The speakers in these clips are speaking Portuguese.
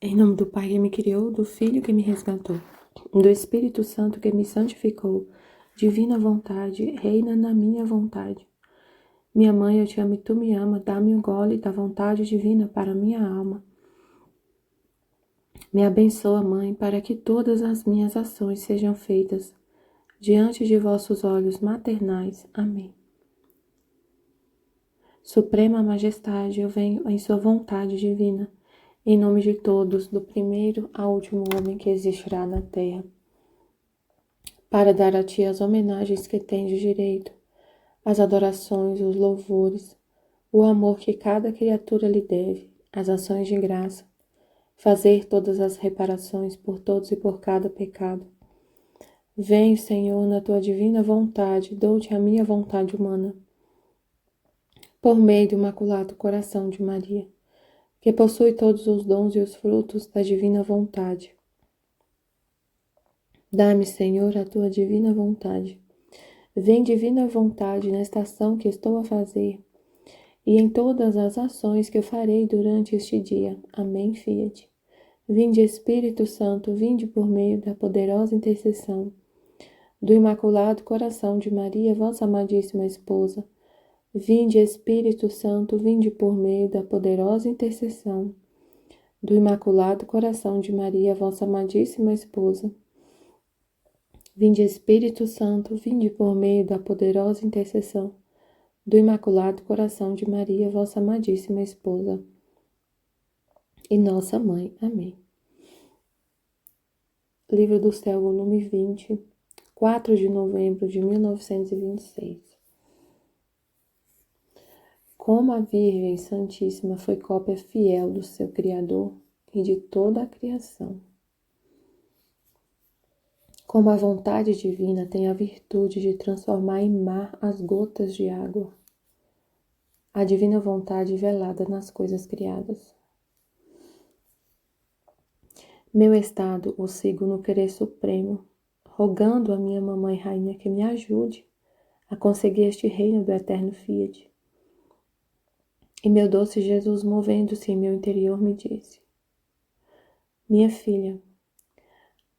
Em nome do Pai que me criou, do Filho que me resgatou, do Espírito Santo que me santificou, divina vontade, reina na minha vontade. Minha mãe, eu te amo e tu me ama, dá-me um gole da vontade divina para minha alma. Me abençoa, Mãe, para que todas as minhas ações sejam feitas diante de vossos olhos maternais. Amém. Suprema Majestade, eu venho em sua vontade divina, em nome de todos, do primeiro ao último homem que existirá na terra, para dar a ti as homenagens que tens de direito, as adorações, os louvores, o amor que cada criatura lhe deve, as ações de graça, fazer todas as reparações por todos e por cada pecado. Venho, Senhor, na tua divina vontade, dou-te a minha vontade humana, por meio do Imaculado Coração de Maria, que possui todos os dons e os frutos da divina vontade. Dá-me, Senhor, a tua divina vontade. Vem, divina vontade, nesta ação que estou a fazer e em todas as ações que eu farei durante este dia. Amém, Fiat. Vinde, Espírito Santo, vinde por meio da poderosa intercessão do Imaculado Coração de Maria, vossa amadíssima esposa. Vinde, Espírito Santo, vinde por meio da poderosa intercessão do Imaculado Coração de Maria, vossa amadíssima esposa. Vinde, Espírito Santo, vinde por meio da poderosa intercessão do Imaculado Coração de Maria, vossa amadíssima esposa e nossa mãe. Amém. Livro do Céu, volume 20, 4 de novembro de 1926. Como a Virgem Santíssima foi cópia fiel do seu Criador e de toda a criação. Como a vontade divina tem a virtude de transformar em mar as gotas de água, a divina vontade velada nas coisas criadas. Meu estado o sigo no querer supremo, rogando a minha mamãe rainha que me ajude a conseguir este reino do eterno Fiat. E meu doce Jesus, movendo-se em meu interior, me disse: minha filha,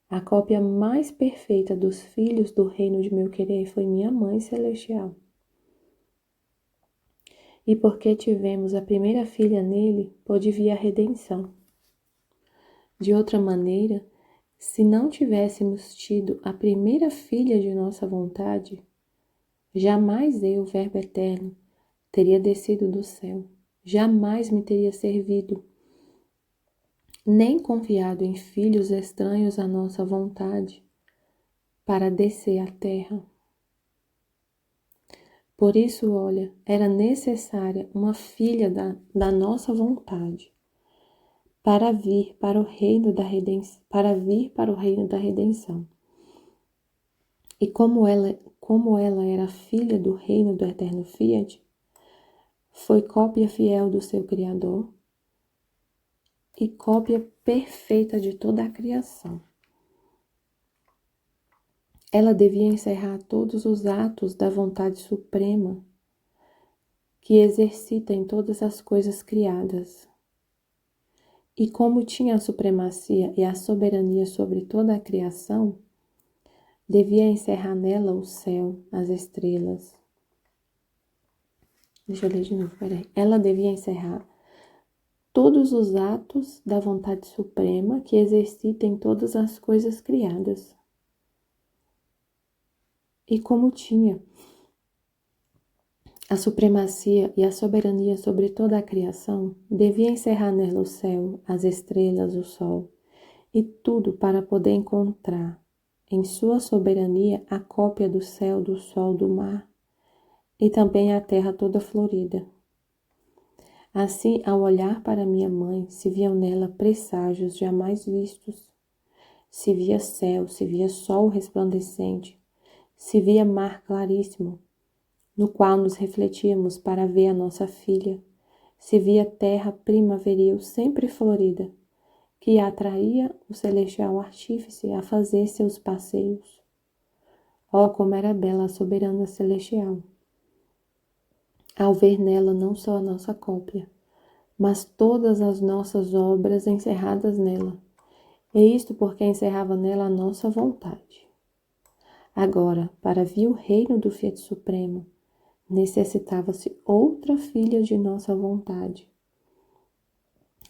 a cópia mais perfeita dos filhos do reino de meu querer foi minha mãe celestial. E porque tivemos a primeira filha nele, pôde vir a redenção. De outra maneira, se não tivéssemos tido a primeira filha de nossa vontade, jamais eu, Verbo Eterno, teria descido do céu, jamais me teria servido, nem confiado em filhos estranhos à nossa vontade, para descer à terra. Por isso, olha, era necessária uma filha da nossa vontade, para vir para o reino da redenção. E como ela era filha do reino do eterno Fiat, foi cópia fiel do seu Criador e cópia perfeita de toda a criação. Ela devia encerrar todos os atos da vontade suprema que exercita em todas as coisas criadas. E como tinha a supremacia e a soberania sobre toda a criação, devia encerrar nela o céu, as estrelas. Deixa eu ler de novo, peraí. Ela devia encerrar todos os atos da vontade suprema que exercita em todas as coisas criadas. E como tinha a supremacia e a soberania sobre toda a criação, devia encerrar nela o céu, as estrelas, o sol, e tudo para poder encontrar em sua soberania a cópia do céu, do sol, do mar, e também a terra toda florida. Assim, ao olhar para minha mãe, se viam nela presságios jamais vistos. Se via céu, se via sol resplandecente, se via mar claríssimo, no qual nos refletíamos para ver a nossa filha, se via terra primaveril sempre florida, que atraía o celestial artífice a fazer seus passeios. Oh, como era bela a soberana celestial! Ao ver nela não só a nossa cópia, mas todas as nossas obras encerradas nela. E isto porque encerrava nela a nossa vontade. Agora, para vir o reino do Fiat Supremo, necessitava-se outra filha de nossa vontade.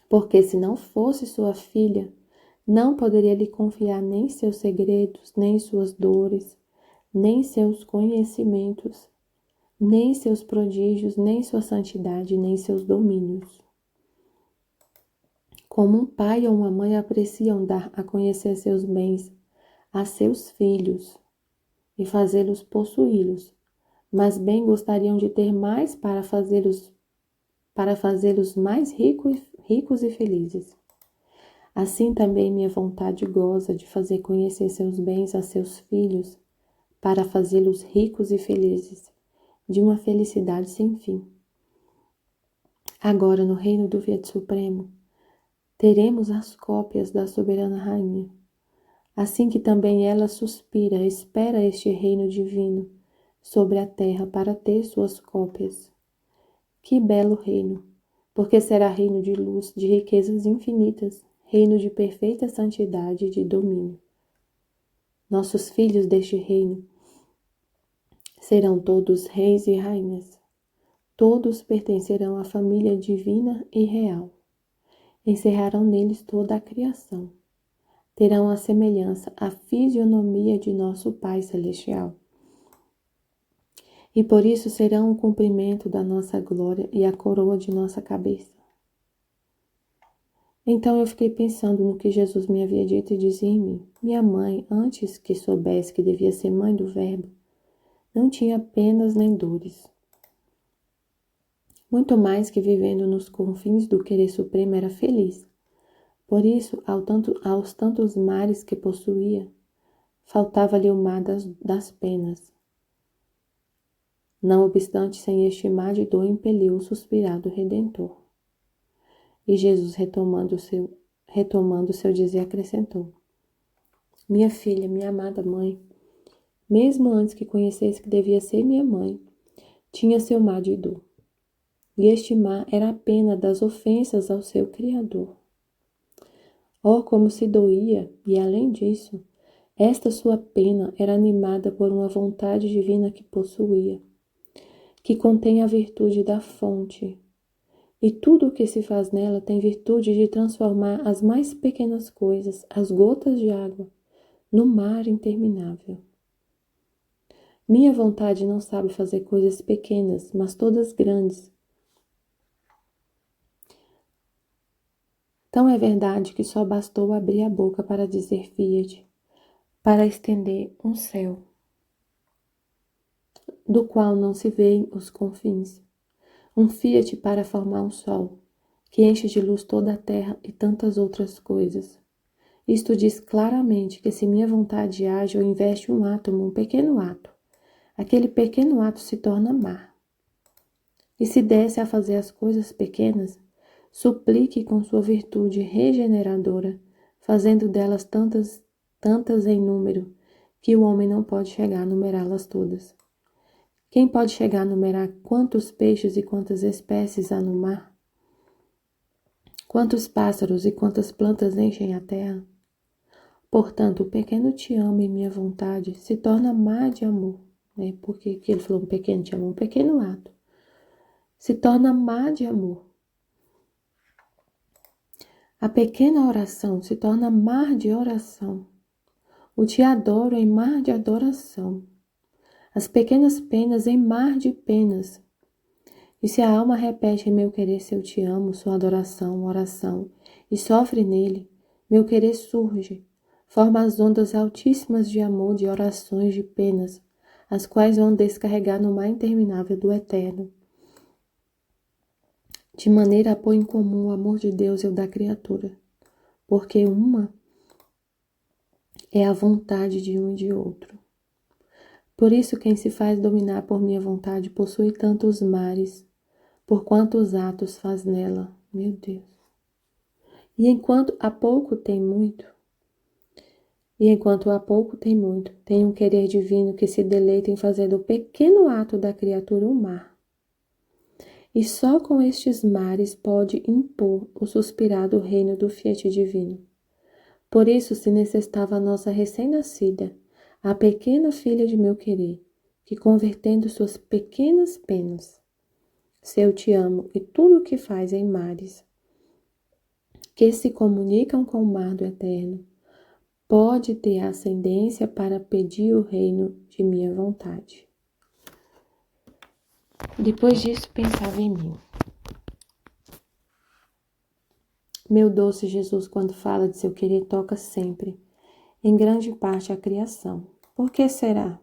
Porque se não fosse sua filha, não poderia lhe confiar nem seus segredos, nem suas dores, nem seus conhecimentos, nem seus prodígios, nem sua santidade, nem seus domínios. Como um pai ou uma mãe apreciam dar a conhecer seus bens a seus filhos e fazê-los possuí-los, mas bem gostariam de ter mais para fazê-los mais ricos e felizes. Assim também minha vontade goza de fazer conhecer seus bens a seus filhos, para fazê-los ricos e felizes, de uma felicidade sem fim. Agora, no reino do Fiat Supremo, teremos as cópias da soberana rainha, assim que também ela suspira, espera este reino divino sobre a terra para ter suas cópias. Que belo reino, porque será reino de luz, de riquezas infinitas, reino de perfeita santidade e de domínio. Nossos filhos deste reino serão todos reis e rainhas. Todos pertencerão à família divina e real. Encerrarão neles toda a criação. Terão a semelhança, a fisionomia de nosso Pai Celestial. E por isso serão o cumprimento da nossa glória e a coroa de nossa cabeça. Então eu fiquei pensando no que Jesus me havia dito e dizia em mim. Minha mãe, antes que soubesse que devia ser mãe do Verbo, não tinha penas nem dores. Muito mais que vivendo nos confins do querer supremo era feliz. Por isso, aos tantos mares que possuía, faltava-lhe o mar das penas. Não obstante, sem este mar de dor, impeliu o suspirar do Redentor. E Jesus, retomando seu dizer, acrescentou: Minha filha, minha amada mãe, mesmo antes que conhecesse que devia ser minha mãe, tinha seu mar de dor. E este mar era a pena das ofensas ao seu Criador. Oh, como se doía, e além disso, esta sua pena era animada por uma vontade divina que possuía, que contém a virtude da fonte, e tudo o que se faz nela tem virtude de transformar as mais pequenas coisas, as gotas de água, no mar interminável. Minha vontade não sabe fazer coisas pequenas, mas todas grandes. Tão é verdade que só bastou abrir a boca para dizer Fiat, para estender um céu, do qual não se veem os confins, um Fiat para formar um sol, que enche de luz toda a terra e tantas outras coisas. Isto diz claramente que se minha vontade age ou investe um átomo, um pequeno ato, aquele pequeno ato se torna mar. E se desse a fazer as coisas pequenas, suplique com sua virtude regeneradora, fazendo delas tantas em número, que o homem não pode chegar a numerá-las todas. Quem pode chegar a numerar quantos peixes e quantas espécies há no mar? Quantos pássaros e quantas plantas enchem a terra? Portanto, o pequeno te amo em minha vontade se torna mar de amor, né? Porque ele falou um pequeno te amo, um pequeno ato. Se torna mar de amor. A pequena oração se torna mar de oração. O te adoro em mar de adoração. As pequenas penas em mar de penas. E se a alma repete em meu querer seu te amo, sua adoração, oração, e sofre nele, meu querer surge, forma as ondas altíssimas de amor, de orações, de penas, as quais vão descarregar no mar interminável do eterno. De maneira a pôr em comum o amor de Deus e o da criatura, porque uma é a vontade de um e de outro. Por isso quem se faz dominar por minha vontade possui tantos mares, por quantos atos faz nela, meu Deus. E enquanto há pouco tem muito, tem um querer divino que se deleita em fazer do pequeno ato da criatura um mar. E só com estes mares pode impor o suspirado reino do fiat divino. Por isso se necessitava a nossa recém-nascida, a pequena filha de meu querer, que convertendo suas pequenas penas, seu te amo e tudo o que faz em mares, que se comunicam com o mar do eterno, pode ter ascendência para pedir o reino de minha vontade. Depois disso, pensava em mim. Meu doce Jesus, quando fala de seu querer, toca sempre, em grande parte, a criação. Por que será?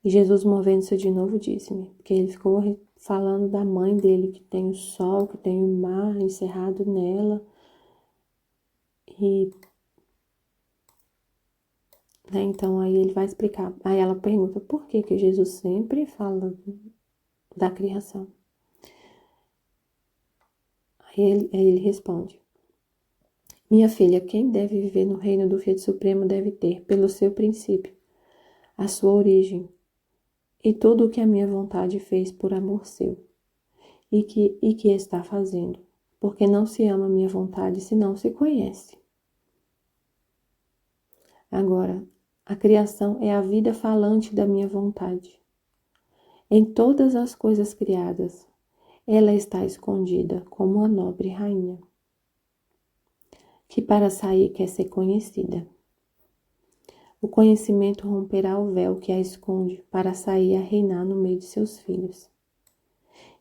E Jesus, movendo-se de novo, disse-me, porque ele ficou falando da mãe dele, que tem o sol, que tem o mar encerrado nela. E então aí ele vai explicar. Aí ela pergunta por que Jesus sempre fala da criação. Aí ele responde: minha filha, quem deve viver no reino do Fiat Supremo deve ter, pelo seu princípio, a sua origem, e tudo o que a minha vontade fez por amor seu, e que está fazendo, porque não se ama a minha vontade se não se conhece. Agora, a criação é a vida falante da minha vontade. Em todas as coisas criadas, ela está escondida como a nobre rainha, que para sair quer ser conhecida. O conhecimento romperá o véu que a esconde para sair a reinar no meio de seus filhos.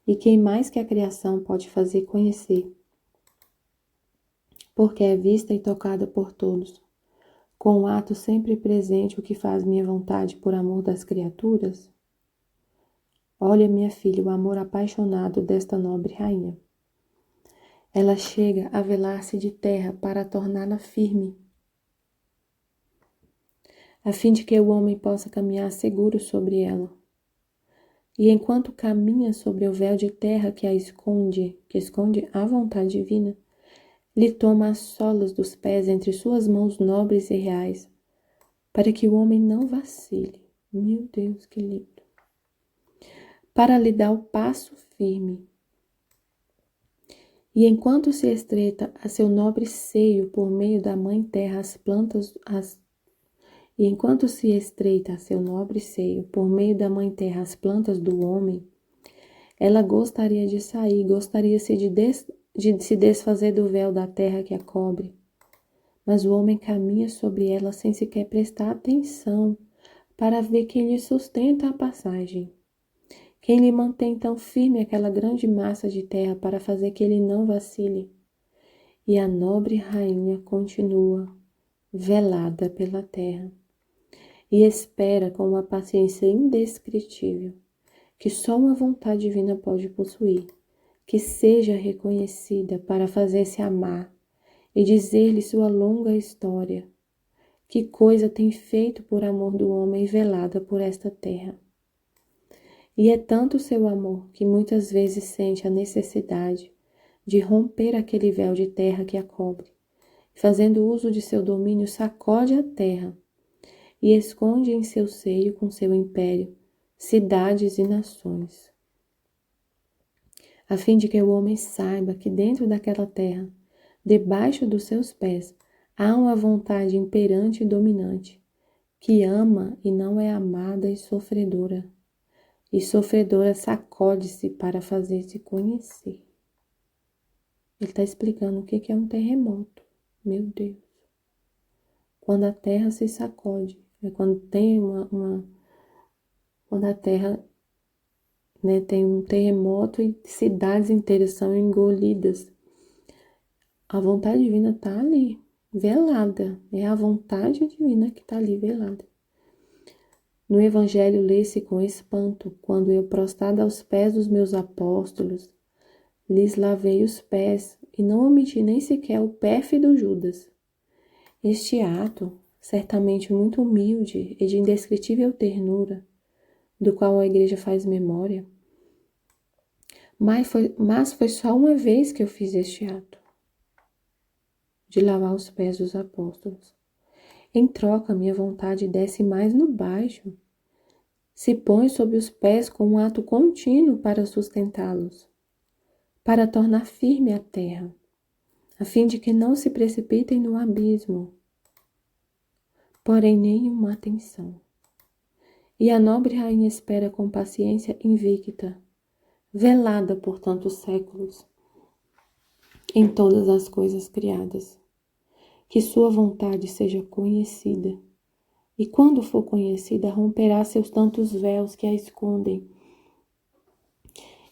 E quem mais que a criação pode fazer conhecer? Porque é vista e tocada por todos, com o ato sempre presente o que faz minha vontade por amor das criaturas? Olha, minha filha, o amor apaixonado desta nobre rainha. Ela chega a velar-se de terra para torná-la firme, a fim de que o homem possa caminhar seguro sobre ela. E enquanto caminha sobre o véu de terra que esconde a vontade divina, lhe toma as solas dos pés entre suas mãos nobres e reais, para que o homem não vacile. Meu Deus, que lindo! Para lhe dar o passo firme. E enquanto se estreita a seu nobre seio por meio da mãe terra as plantas do homem, ela gostaria de sair, gostaria-se de se desfazer do véu da terra que a cobre. Mas o homem caminha sobre ela sem sequer prestar atenção para ver quem lhe sustenta a passagem. Quem lhe mantém tão firme aquela grande massa de terra para fazer que ele não vacile? E a nobre rainha continua velada pela terra e espera com uma paciência indescritível que só uma vontade divina pode possuir, que seja reconhecida para fazer-se amar e dizer-lhe sua longa história. Que coisa tem feito por amor do homem velada por esta terra? E é tanto seu amor que muitas vezes sente a necessidade de romper aquele véu de terra que a cobre, fazendo uso de seu domínio, sacode a terra e esconde em seu seio com seu império cidades e nações, a fim de que o homem saiba que dentro daquela terra, debaixo dos seus pés, há uma vontade imperante e dominante, que ama e não é amada e sofredora sacode-se para fazer-se conhecer. Ele está explicando o que é um terremoto. Meu Deus. Quando a terra se sacode, é quando tem quando a terra, né, tem um terremoto e cidades inteiras são engolidas. A vontade divina está ali, velada. É a vontade divina que está ali, velada. No Evangelho lê-se com espanto, quando eu, prostrada aos pés dos meus apóstolos, lhes lavei os pés e não omiti nem sequer o pérfido Judas. Este ato, certamente muito humilde e de indescritível ternura, do qual a Igreja faz memória, mas foi só uma vez que eu fiz este ato, de lavar os pés dos apóstolos. Em troca, minha vontade desce mais no baixo, se põe sob os pés com um ato contínuo para sustentá-los, para tornar firme a terra, a fim de que não se precipitem no abismo, porém nenhuma atenção. E a nobre rainha espera com paciência invicta, velada por tantos séculos, em todas as coisas criadas, que sua vontade seja conhecida, e quando for conhecida, romperá seus tantos véus que a escondem,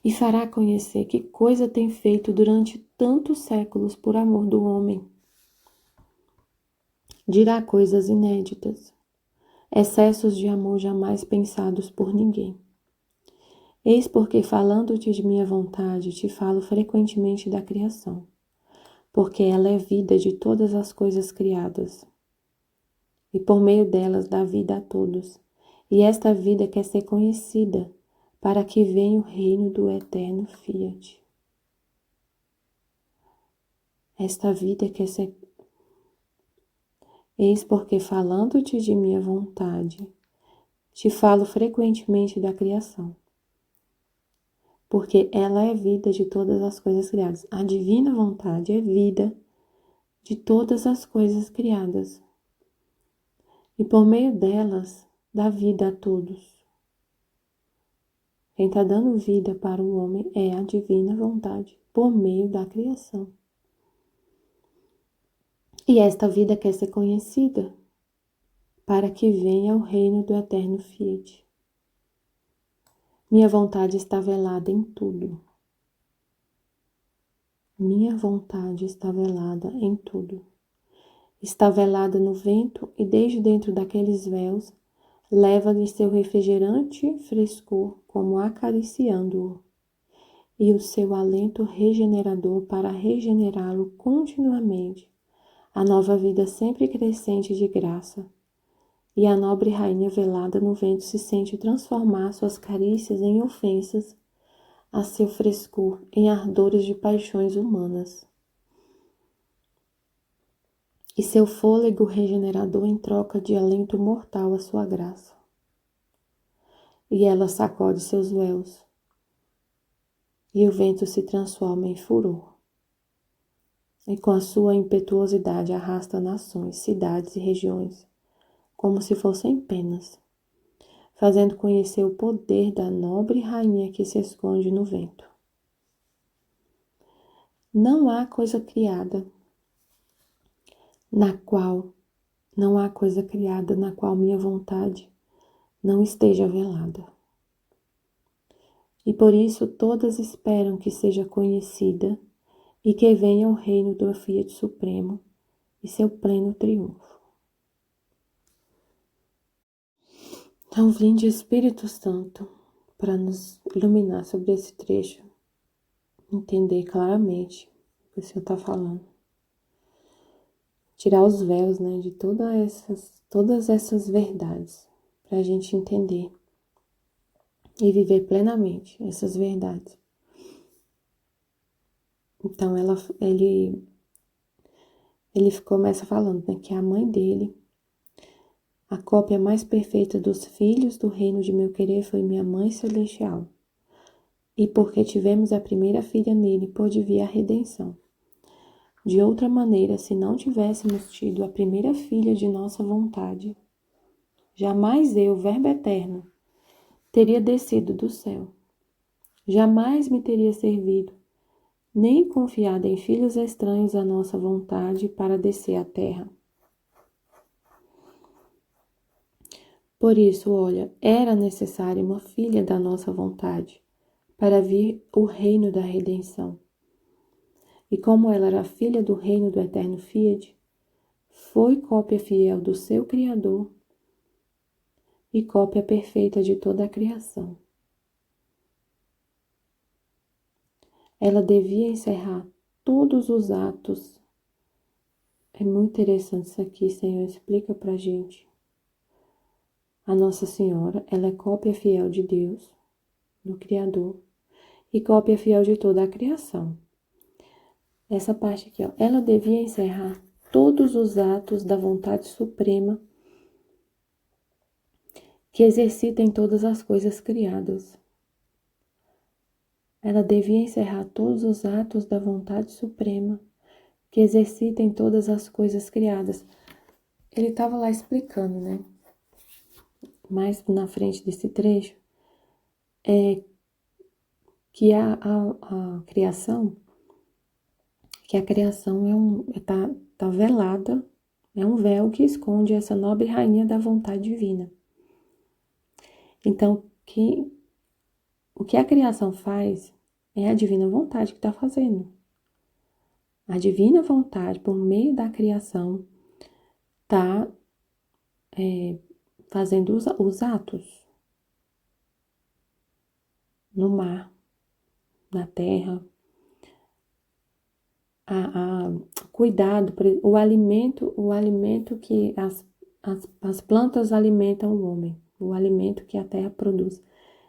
e fará conhecer que coisa tem feito durante tantos séculos por amor do homem. Dirá coisas inéditas, excessos de amor jamais pensados por ninguém. Eis porque, falando-te de minha vontade, te falo frequentemente da criação, porque ela é vida de todas as coisas criadas, e por meio delas dá vida a todos, e esta vida quer ser conhecida, para que venha o reino do eterno Fiat. Esta vida quer ser... Eis porque, falando-te de minha vontade, te falo frequentemente da criação, porque ela é vida de todas as coisas criadas. A divina vontade é vida de todas as coisas criadas, e por meio delas dá vida a todos. Quem está dando vida para o homem é a divina vontade, por meio da criação. E esta vida quer ser conhecida, para que venha o reino do eterno Fiat. Minha vontade está velada em tudo. Minha vontade está velada em tudo. Está velada no vento e desde dentro daqueles véus leva-lhe seu refrigerante frescor como acariciando-o, e o seu alento regenerador para regenerá-lo continuamente, a nova vida sempre crescente de graça. E a nobre rainha velada no vento se sente transformar suas carícias em ofensas, a seu frescor em ardores de paixões humanas, e seu fôlego regenerador em troca de alento mortal à sua graça. E ela sacode seus véus, e o vento se transforma em furor, e com a sua impetuosidade arrasta nações, cidades e regiões, como se fossem penas, fazendo conhecer o poder da nobre rainha que se esconde no vento. Não há coisa criada na qual minha vontade não esteja velada. E por isso todas esperam que seja conhecida e que venha o reino do Fiat Supremo e seu pleno triunfo. Então, vinde Espírito Santo para nos iluminar sobre esse trecho, entender claramente o que o Senhor está falando. Tirar os véus, de todas essas verdades, para a gente entender e viver plenamente essas verdades. Então, ele começa falando, que a mãe dele, a cópia mais perfeita dos filhos do reino de meu querer, foi minha mãe celestial. E porque tivemos a primeira filha nele, pôde vir a redenção. De outra maneira, se não tivéssemos tido a primeira filha de nossa vontade, jamais eu, Verbo eterno, teria descido do céu. Jamais me teria servido, nem confiado em filhos estranhos à nossa vontade para descer à terra. Por isso, olha, era necessária uma filha da nossa vontade para vir o reino da redenção. E como ela era filha do reino do eterno Fiat, foi cópia fiel do seu Criador e cópia perfeita de toda a criação. Ela devia encerrar todos os atos. É muito interessante isso aqui, Senhor, explica pra gente. A Nossa Senhora, ela é cópia fiel de Deus, do Criador, e cópia fiel de toda a criação. Essa parte aqui, ela devia encerrar todos os atos da vontade suprema que exercita em todas as coisas criadas. Ela devia encerrar todos os atos da vontade suprema, que exercita em todas as coisas criadas. Ele estava lá explicando, né? Mais na frente desse trecho, que a criação, tá velada, é um véu que esconde essa nobre rainha da vontade divina. Então, o que a criação faz é a divina vontade que está fazendo. A divina vontade, por meio da criação, está fazendo os atos no mar, na terra, cuidado, o alimento que as plantas alimentam o homem, o alimento que a terra produz,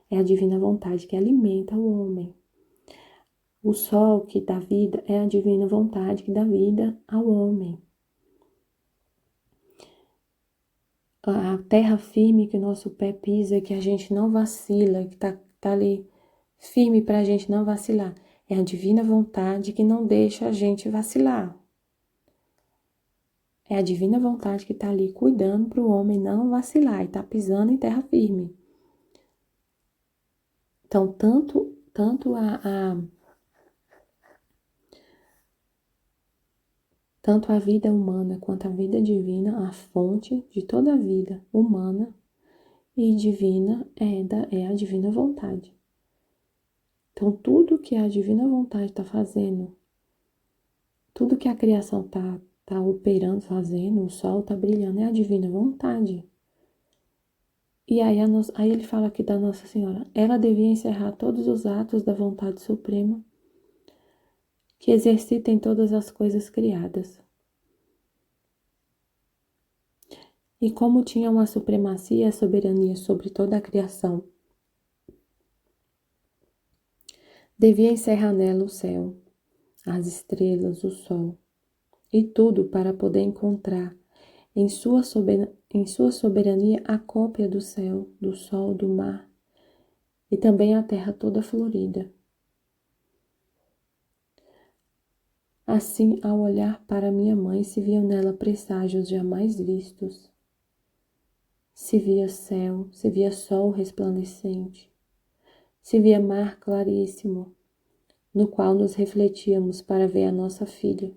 é a divina vontade que alimenta o homem. O sol que dá vida é a divina vontade que dá vida ao homem. A terra firme que o nosso pé pisa, que a gente não vacila, que tá ali firme para a gente não vacilar, é a divina vontade que não deixa a gente vacilar. É a divina vontade que está ali cuidando para o homem não vacilar e tá pisando em terra firme. Então, tanto a vida humana quanto a vida divina, a fonte de toda a vida humana e divina é a divina vontade. Então, tudo que a divina vontade está fazendo, tudo que a criação tá operando, fazendo, o sol está brilhando, é a divina vontade. E aí ele fala aqui da Nossa Senhora. Ela devia encerrar todos os atos da vontade suprema que exercita em todas as coisas criadas. E como tinha uma supremacia e soberania sobre toda a criação, devia encerrar nela o céu, as estrelas, o sol, e tudo para poder encontrar em sua soberania a cópia do céu, do sol, do mar, e também a terra toda florida. Assim, ao olhar para minha mãe, se viam nela presságios jamais vistos. Se via céu, se via sol resplandecente, se via mar claríssimo, no qual nos refletíamos para ver a nossa filha.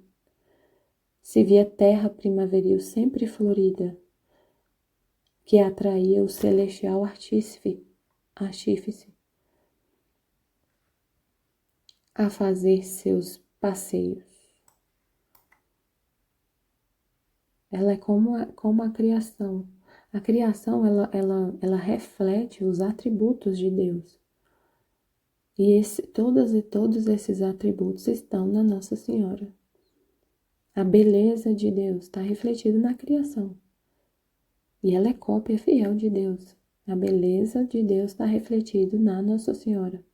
Se via terra primaveril sempre florida, que atraía o celestial artífice a fazer seus passeios. Ela é como a criação. A criação, ela reflete os atributos de Deus. E todos esses atributos estão na Nossa Senhora. A beleza de Deus está refletida na criação. E ela é cópia fiel de Deus. A beleza de Deus está refletida na Nossa Senhora.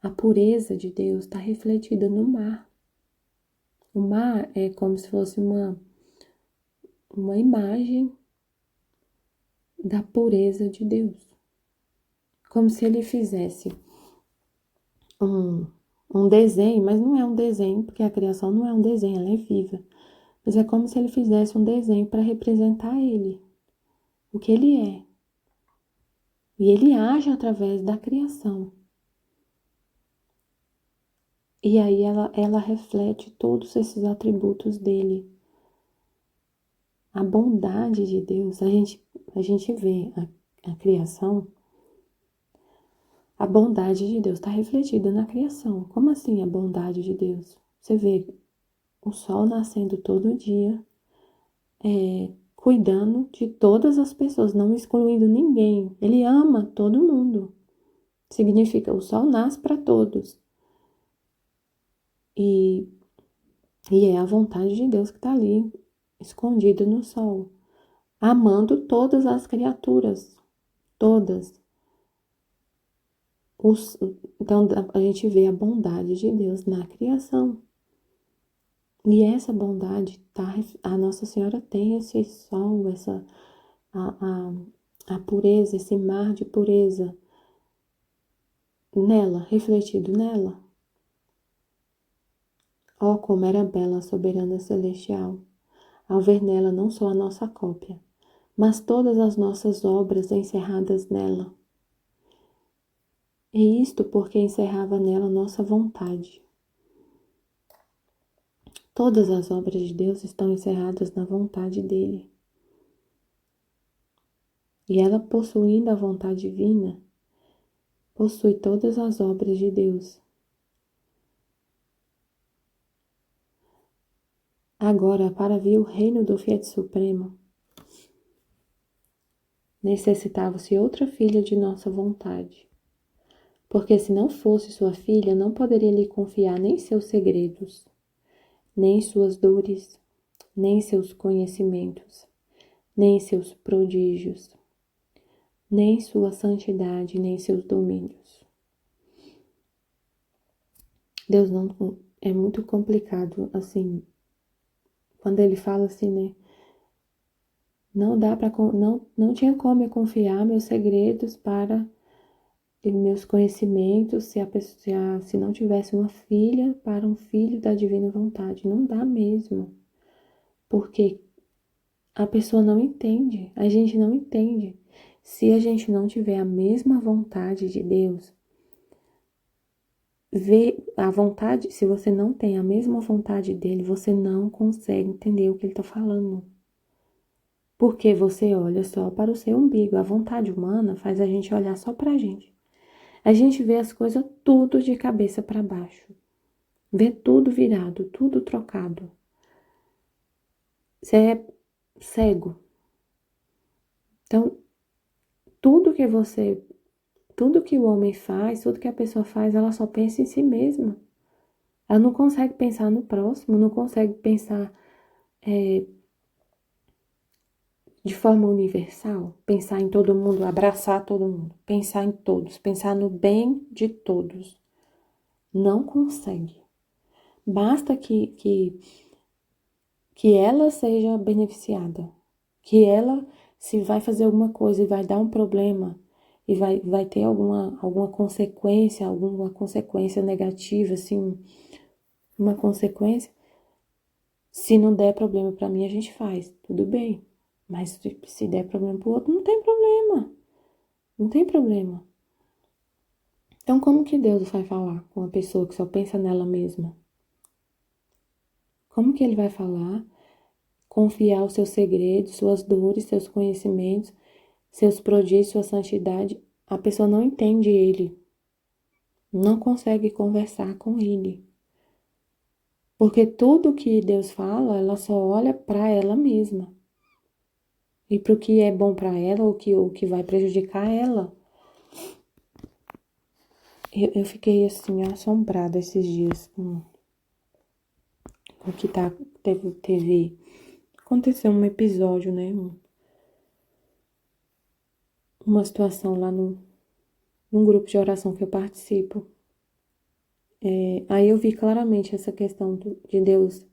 A pureza de Deus está refletida no mar. O mar é como se fosse uma imagem da pureza de Deus. Como se ele fizesse um desenho, mas não é um desenho, porque a criação não é um desenho, ela é viva. Mas é como se ele fizesse um desenho para representar ele, o que ele é. E ele age através da criação. E aí ela reflete todos esses atributos dele. A bondade de Deus, a gente vê a criação, a bondade de Deus está refletida na criação. Como assim a bondade de Deus? Você vê o sol nascendo todo dia, cuidando de todas as pessoas, não excluindo ninguém. Ele ama todo mundo. Significa, o sol nasce para todos. E é a vontade de Deus que está ali, escondida no sol, amando todas as criaturas, todas. Então, a gente vê a bondade de Deus na criação. E essa bondade, a Nossa Senhora tem esse sol, a pureza, esse mar de pureza nela, refletido nela. Oh, como era bela a soberana celestial, ao ver nela não só a nossa cópia, mas todas as nossas obras encerradas nela. E isto porque encerrava nela nossa vontade. Todas as obras de Deus estão encerradas na vontade dele. E ela, possuindo a vontade divina, possui todas as obras de Deus. Agora, para vir o reino do Fiat Supremo, necessitava-se outra filha de nossa vontade. Porque se não fosse sua filha, não poderia lhe confiar nem seus segredos, nem suas dores, nem seus conhecimentos, nem seus prodígios, nem sua santidade, nem seus domínios. Deus não é muito complicado, assim, quando ele fala assim, né? Não dá para não tinha como eu confiar meus segredos para meus conhecimentos se não tivesse uma filha para um filho da divina vontade. Não dá mesmo. Porque a pessoa não entende, a gente não entende. Se a gente não tiver a mesma vontade de Deus, a vontade, se você não tem a mesma vontade dele, você não consegue entender o que ele está falando. Porque você olha só para o seu umbigo. A vontade humana faz a gente olhar só para a gente. A gente vê as coisas tudo de cabeça para baixo. Vê tudo virado, tudo trocado. Você é cego. Então, tudo que o homem faz, tudo que a pessoa faz, ela só pensa em si mesma. Ela não consegue pensar no próximo, não consegue pensar de forma universal, pensar em todo mundo, abraçar todo mundo, pensar em todos, pensar no bem de todos. Não consegue. Basta que ela seja beneficiada, que ela, se vai fazer alguma coisa e vai dar um problema, e vai ter alguma consequência negativa, assim, uma consequência, se não der problema para mim, a gente faz, tudo bem. Mas se der problema pro outro, não tem problema. Não tem problema. Então, como que Deus vai falar com uma pessoa que só pensa nela mesma? Como que ele vai falar? Confiar os seus segredos, suas dores, seus conhecimentos, seus prodígios, sua santidade. A pessoa não entende ele. Não consegue conversar com ele. Porque tudo que Deus fala, ela só olha para ela mesma. E para o que é bom para ela, o que vai prejudicar ela. Eu fiquei assim, assombrada esses dias com o que teve. Aconteceu um episódio, né? Uma situação lá num grupo de oração que eu participo. Aí eu vi claramente essa questão de Deus.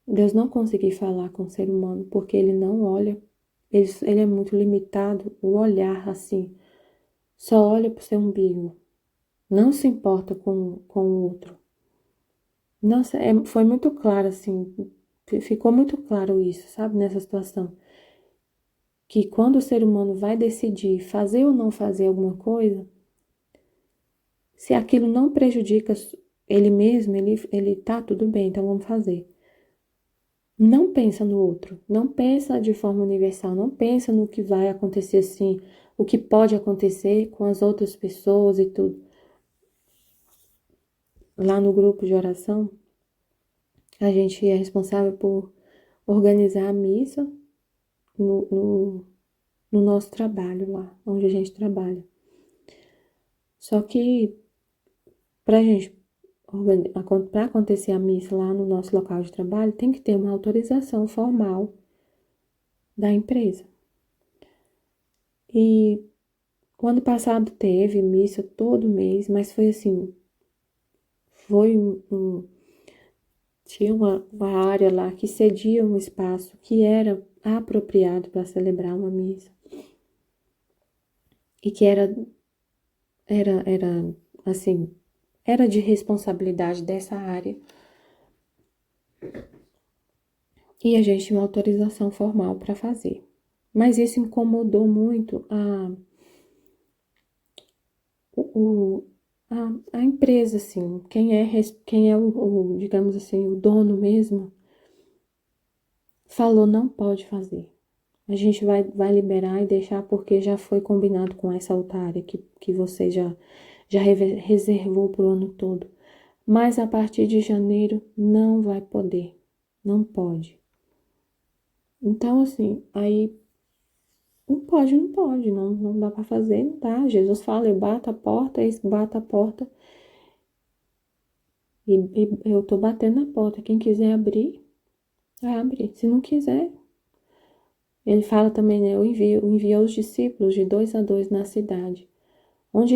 Deus não conseguir falar com o ser humano, porque ele não olha. Ele é muito limitado, o olhar assim. Só olha para o seu umbigo. Não se importa com o outro. Nossa, foi muito claro, assim, ficou muito claro isso, sabe, nessa situação. Que quando o ser humano vai decidir fazer ou não fazer alguma coisa, se aquilo não prejudica ele mesmo, ele tá tudo bem, então vamos fazer. Não pensa no outro, não pensa de forma universal, não pensa no que vai acontecer assim, o que pode acontecer com as outras pessoas e tudo. Lá no grupo de oração, a gente é responsável por organizar a missa no nosso trabalho lá, onde a gente trabalha. Só que para acontecer a missa lá no nosso local de trabalho, tem que ter uma autorização formal da empresa. E o ano passado teve missa todo mês, mas foi assim, tinha uma área lá que cedia um espaço que era apropriado para celebrar uma missa. e que era assim, era de responsabilidade dessa área. E a gente tinha uma autorização formal para fazer. Mas isso incomodou muito o, a empresa, assim, quem é digamos assim, o dono mesmo, falou não pode fazer. A gente vai liberar e deixar porque já foi combinado com essa outra área que você já reservou para o ano todo. Mas a partir de janeiro não vai poder, não pode. Então, assim, aí não pode, não dá para fazer, não dá. Jesus fala, eu bato a porta, eis que bato a porta, e eu tô batendo na porta. Quem quiser abrir, vai abrir. Se não quiser, ele fala também, né, eu envio os discípulos de 2 a 2 na cidade. Onde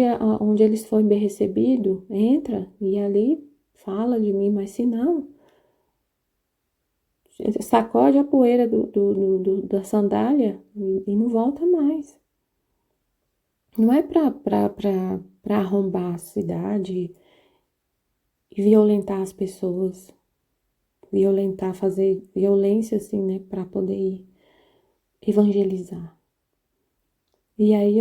eles forem bem recebidos, entra e ali fala de mim, mas se não, sacode a poeira da sandália e não volta mais. Não é para arrombar a cidade e violentar as pessoas, fazer violência assim, né, para poder evangelizar. E aí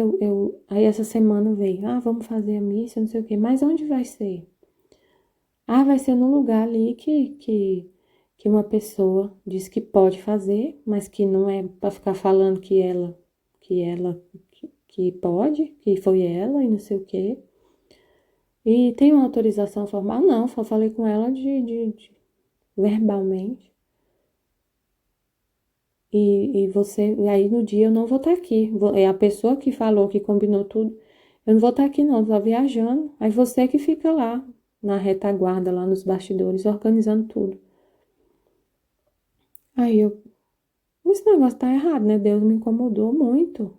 aí essa semana veio, vamos fazer a missa, não sei o quê, mas onde vai ser? Vai ser no lugar ali que uma pessoa diz que pode fazer, mas que não é para ficar falando que pode, que foi ela e não sei o quê. E tem uma autorização formal? Não, só falei com ela verbalmente. E aí no dia eu não vou estar aqui. É a pessoa que falou, que combinou tudo. Eu não vou estar aqui não, tô viajando. Aí você que fica lá, na retaguarda, lá nos bastidores, organizando tudo. Aí esse negócio tá errado, né? Deus me incomodou muito.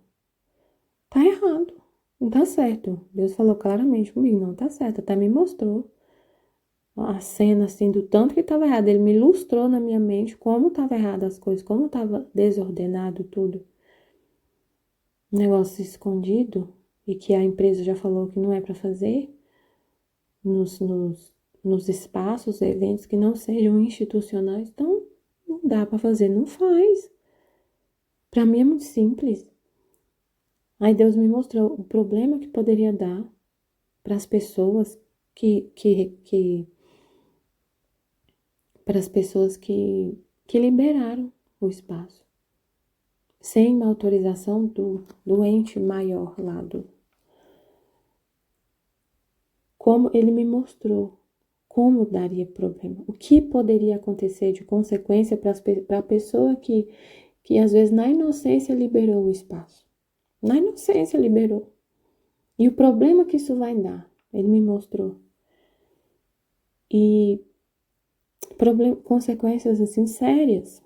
Tá errado. Não tá certo. Deus falou claramente comigo, não tá certo. Até me mostrou a cena, assim, do tanto que tava errado. Ele me ilustrou na minha mente como tava errado as coisas, como tava desordenado tudo. Negócio escondido e que a empresa já falou que não é para fazer nos espaços, eventos que não sejam institucionais. Então, não dá para fazer, não faz. Para mim é muito simples. Aí Deus me mostrou o problema que poderia dar para as pessoas que para as pessoas que liberaram o espaço, sem uma autorização do ente maior lá como ele me mostrou como daria problema, o que poderia acontecer de consequência para a pessoa que às vezes na inocência liberou o espaço. Na inocência liberou. E o problema que isso vai dar, ele me mostrou. E consequências assim sérias,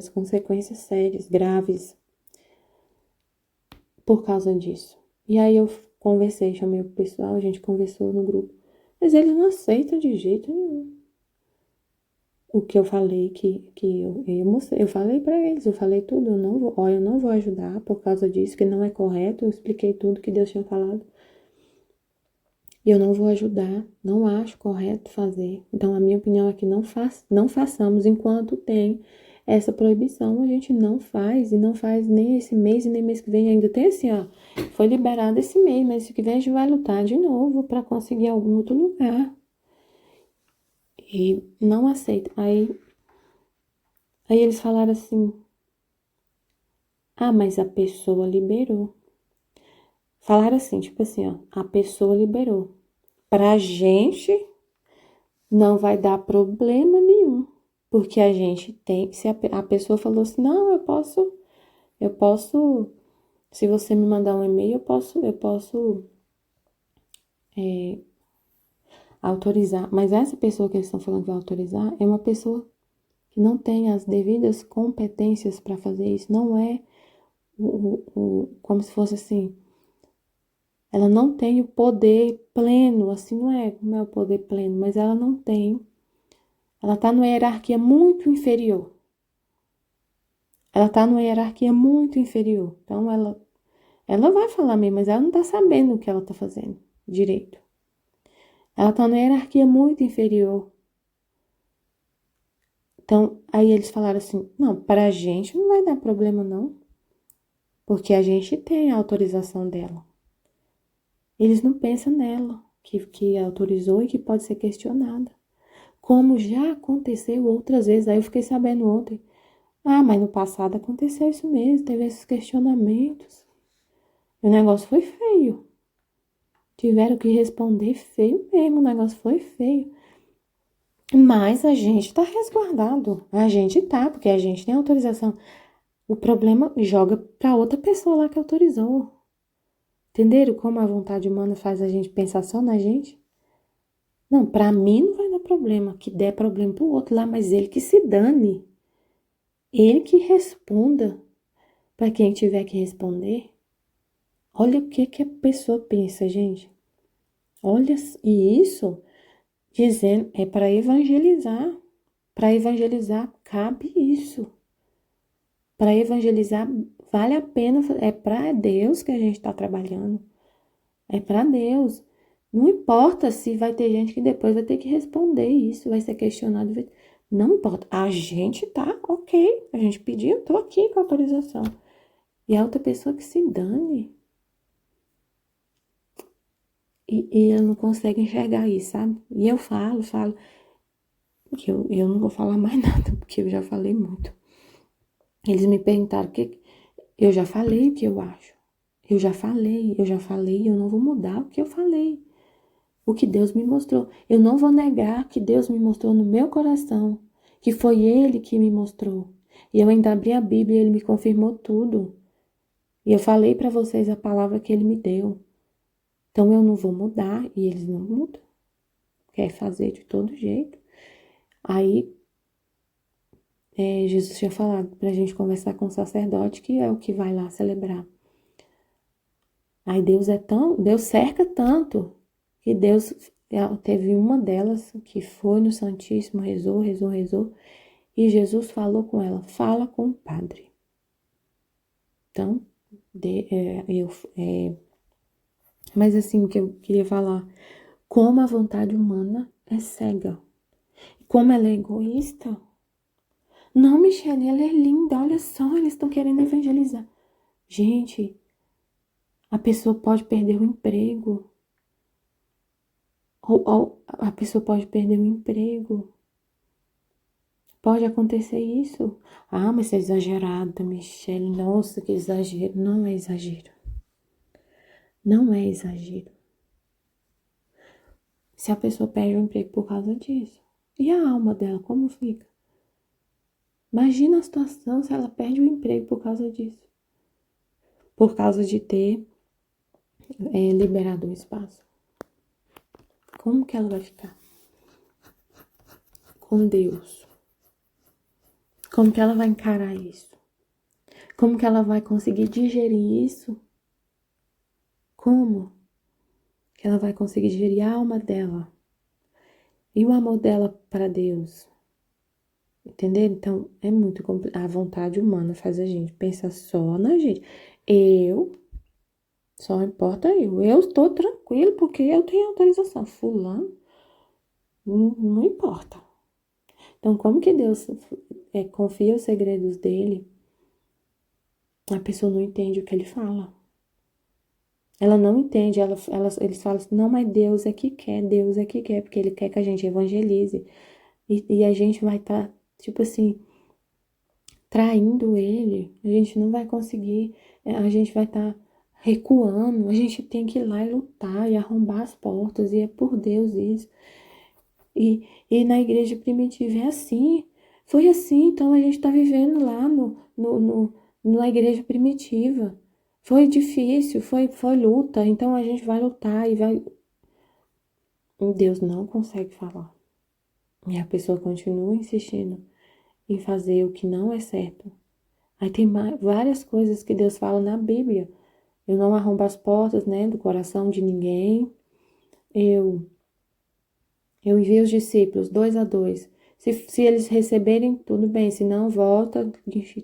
consequências sérias, graves, por causa disso. E aí eu conversei, chamei o pessoal, a gente conversou no grupo, mas eles não aceitam de jeito nenhum. O que eu falei eu falei para eles, eu falei tudo, eu não vou ajudar por causa disso, que não é correto, eu expliquei tudo que Deus tinha falado. E eu não vou ajudar, não acho correto fazer. Então, a minha opinião é que não façamos enquanto tem essa proibição. A gente não faz, e não faz nem esse mês e nem mês que vem. Ainda tem assim, ó, foi liberado esse mês, mas esse que vem a gente vai lutar de novo para conseguir algum outro lugar. E não aceita. Aí eles falaram assim, mas a pessoa liberou. Falaram assim, tipo assim, ó, a pessoa liberou. Pra gente não vai dar problema nenhum, porque a gente tem, se a pessoa falou assim, não, eu posso, se você me mandar um e-mail, eu posso autorizar, mas essa pessoa que eles estão falando que vai autorizar é uma pessoa que não tem as devidas competências para fazer isso, não é como se fosse assim, ela não tem o poder pleno, assim, não é o poder pleno, mas ela não tem, ela está numa hierarquia muito inferior. Ela está numa hierarquia muito inferior. Então, Ela vai falar mesmo, mas ela não tá sabendo o que ela tá fazendo direito. Ela tá numa hierarquia muito inferior. Então, aí eles falaram assim, não, pra gente não vai dar problema não, porque a gente tem a autorização dela. Eles não pensam nela, que autorizou e que pode ser questionada. Como já aconteceu outras vezes, aí eu fiquei sabendo ontem. Ah, mas no passado aconteceu isso mesmo, teve esses questionamentos. O negócio foi feio. Tiveram que responder feio mesmo, o negócio foi feio. Mas a gente tá resguardado. A gente tá, porque a gente tem autorização. O problema joga pra outra pessoa lá que autorizou. Entenderam como a vontade humana faz a gente pensar só na gente? Não, pra mim não vai dar problema. Que der problema pro outro lá, mas ele que se dane. Ele que responda pra quem tiver que responder. Olha o que a pessoa pensa, gente. Olha, e isso dizendo é para evangelizar. Para evangelizar cabe isso. Para evangelizar vale a pena, é para Deus que a gente está trabalhando. É para Deus. Não importa se vai ter gente que depois vai ter que responder isso, vai ser questionado. Não importa. A gente tá ok. A gente pediu, tô aqui com a autorização. E a outra pessoa que se dane. E eu não consigo enxergar isso, sabe? E eu falo, que eu não vou falar mais nada, porque eu já falei muito. Eles me perguntaram o que. Eu já falei o que eu acho. Eu não vou mudar o que eu falei. O que Deus me mostrou. Eu não vou negar que Deus me mostrou no meu coração, que foi Ele que me mostrou. E eu ainda abri a Bíblia e Ele me confirmou tudo. E eu falei para vocês a palavra que Ele me deu. Então eu não vou mudar e eles não mudam. Quer fazer de todo jeito. Aí Jesus tinha falado pra gente conversar com o sacerdote, que é o que vai lá celebrar. Aí Deus cerca tanto, que Deus teve uma delas que foi no Santíssimo, rezou, e Jesus falou com ela, fala com o padre. Então, mas assim, o que eu queria falar, como a vontade humana é cega, como ela é egoísta. Não, Michelle, ela é linda, olha só, eles estão querendo evangelizar. Gente, a pessoa pode perder o emprego. Ou a pessoa pode perder o emprego. Pode acontecer isso. Ah, mas é exagerada, Michelle. Nossa, que exagero. Não é exagero. Não é exagero. Se a pessoa perde o emprego por causa disso. E a alma dela, como fica? Imagina a situação se ela perde o emprego por causa disso. Por causa de ter liberado o espaço. Como que ela vai ficar? Com Deus. Como que ela vai encarar isso? Como que ela vai conseguir digerir isso? Como que ela vai conseguir digerir a alma dela? E o amor dela para Deus? Entendeu? Então, é muito complicado. A vontade humana faz a gente pensar só na gente. Só importa eu. Eu estou tranquilo porque eu tenho autorização. Fulano, não importa. Então, como que Deus confia os segredos dele? A pessoa não entende o que ele fala. Ela não entende, eles falam assim, não, mas Deus é que quer, porque Ele quer que a gente evangelize. E a gente vai estar, tipo assim, traindo Ele, a gente não vai conseguir, a gente vai estar recuando, a gente tem que ir lá e lutar e arrombar as portas, e é por Deus isso. E na igreja primitiva é assim, foi assim, então a gente está vivendo lá na igreja primitiva. Foi difícil, foi luta, então a gente vai lutar e vai. Deus não consegue falar. E a pessoa continua insistindo em fazer o que não é certo. Aí tem várias coisas que Deus fala na Bíblia. Eu não arrombo as portas, né, do coração de ninguém. Eu envio os discípulos 2 a 2. Se eles receberem, tudo bem. Se não, volta,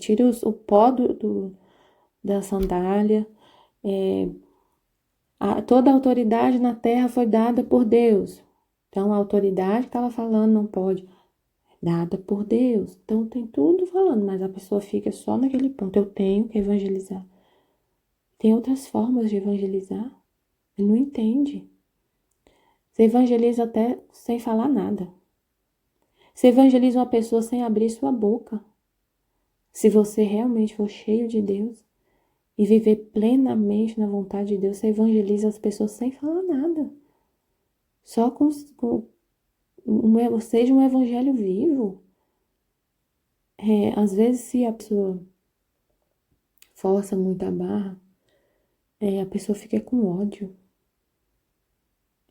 tira o pó da sandália Toda a autoridade na terra foi dada por Deus. Então, a autoridade que ela falando não pode, dada por Deus. Então, tem tudo falando, mas a pessoa fica só naquele ponto. Eu tenho que evangelizar. Tem outras formas de evangelizar. Ele não entende. Você evangeliza até sem falar nada. Você evangeliza uma pessoa sem abrir sua boca. Se você realmente for cheio de Deus e viver plenamente na vontade de Deus, você evangeliza as pessoas sem falar nada. Só seja um evangelho vivo. Às vezes, se a pessoa força muito a barra, a pessoa fica com ódio.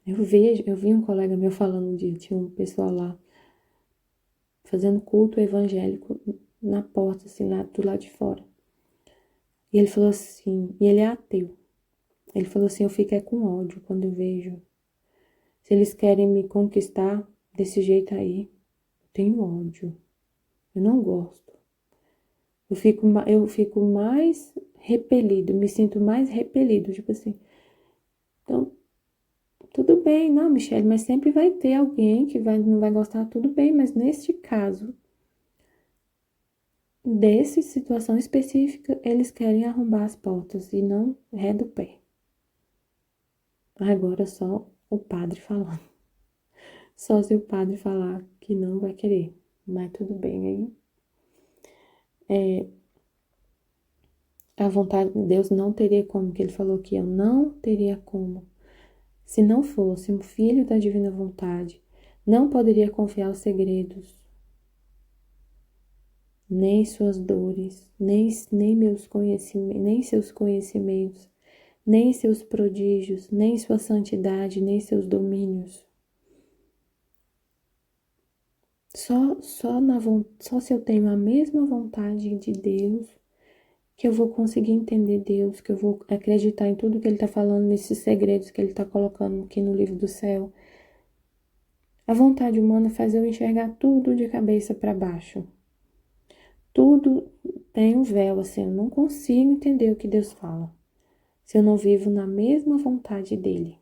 Eu vi um colega meu falando um dia, tinha um pessoal lá fazendo culto evangélico na porta, assim, lá do lado de fora. E ele falou assim, e ele é ateu. Ele falou assim, eu fico com ódio quando eu vejo. Se eles querem me conquistar desse jeito aí, eu tenho ódio. Eu não gosto. Eu fico mais repelido, me sinto mais repelido, tipo assim. Então, tudo bem, não, Michele, mas sempre vai ter alguém que não vai gostar, tudo bem, mas neste caso, dessa situação específica, eles querem arrombar as portas e não ré do pé. Agora só o padre falando. Só se o padre falar que não vai querer, mas tudo bem aí. A vontade de Deus não teria como, que ele falou que eu não teria como. Se não fosse um filho da divina vontade, não poderia confiar os segredos, nem suas dores, nem meus conhecimentos, nem seus conhecimentos, nem seus prodígios, nem sua santidade, nem seus domínios. Só se eu tenho a mesma vontade de Deus, que eu vou conseguir entender Deus, que eu vou acreditar em tudo que Ele está falando, nesses segredos que Ele está colocando aqui no livro do céu. A vontade humana faz eu enxergar tudo de cabeça para baixo. Tudo tem um véu, assim, eu não consigo entender o que Deus fala, se eu não vivo na mesma vontade dEle.